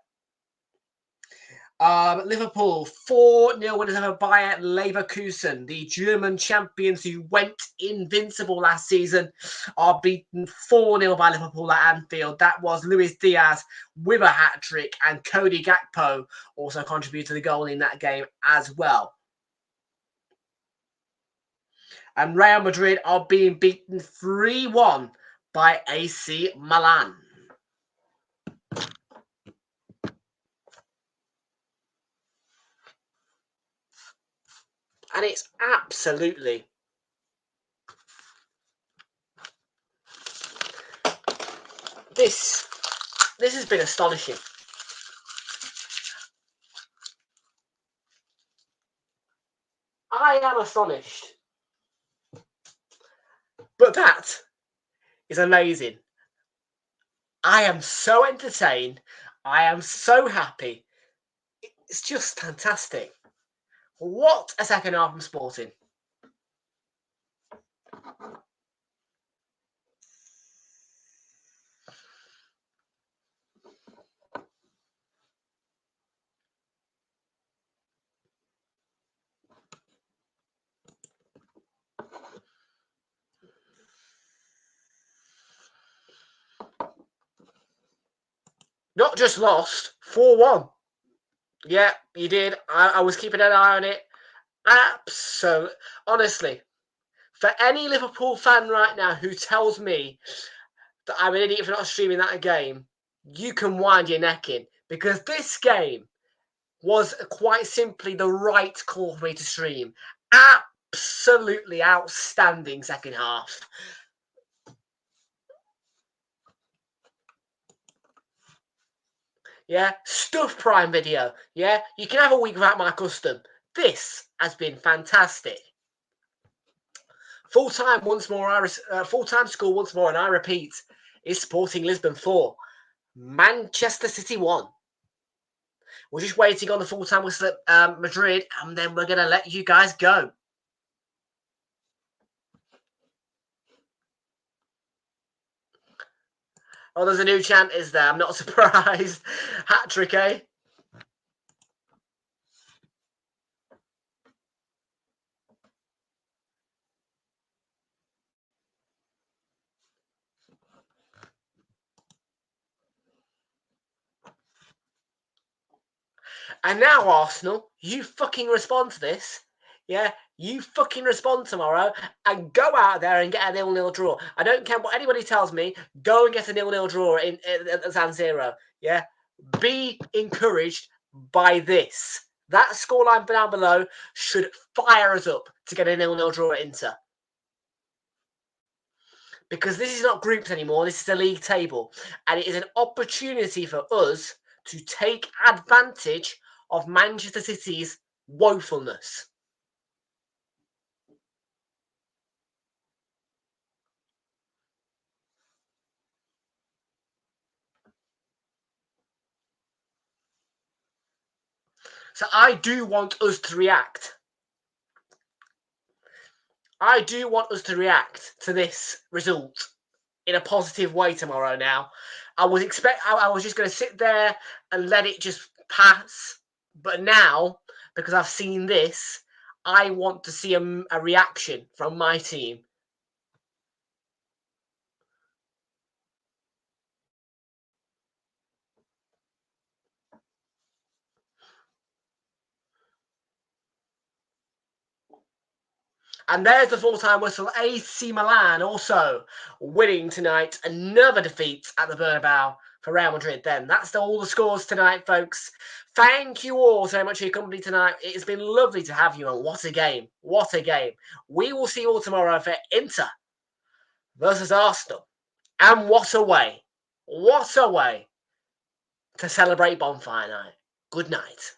Liverpool, 4-0 winners over Bayer Leverkusen. The German champions who went invincible last season are beaten 4-0 by Liverpool at Anfield. That was Luis Diaz with a hat-trick, and Cody Gakpo also contributed to the goal in that game as well. And Real Madrid are being beaten 3-1 by AC Milan. And it's absolutely this has been astonishing. I am astonished. But that is amazing. I am so entertained. I am so happy. It's just fantastic. What a second half from Sporting. Not just lost, 4-1. Yeah, you did. I was keeping an eye on it. Absolutely. Honestly, for any Liverpool fan right now who tells me that I'm an idiot for not streaming that game, you can wind your neck in. Because this game was quite simply the right call for me to stream. Absolutely outstanding second half. Yeah, stuff Prime Video. Yeah, you can have a week without my custom. This has been fantastic. Full time once more. Full time score once more, and I repeat, is Sporting Lisbon 4, Manchester City 1. We're just waiting on the full time whistle at Madrid, and then we're gonna let you guys go. Oh, there's a new chant, is there? I'm not surprised. Hat trick, eh? And now, Arsenal, you fucking respond to this. Yeah, you fucking respond tomorrow and go out there and get a 0-0 draw. I don't care what anybody tells me. Go and get a 0-0 draw at San Siro. Yeah, be encouraged by this. That scoreline down below should fire us up to get a 0-0 draw at Inter. Because this is not groups anymore. This is the league table, and it is an opportunity for us to take advantage of Manchester City's woefulness. So I do want us to react. I do want us to react to this result in a positive way tomorrow now. I was just going to sit there and let it just pass. But now, because I've seen this, I want to see a reaction from my team. And there's the full-time whistle. AC Milan also winning tonight. Another defeat at the Bernabeu for Real Madrid then. That's all the scores tonight, folks. Thank you all so much for your company tonight. It has been lovely to have you, and what a game. What a game. We will see you all tomorrow for Inter versus Arsenal. And what a way. What a way to celebrate Bonfire Night. Good night.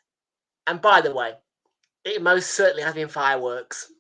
And by the way, it most certainly has been fireworks.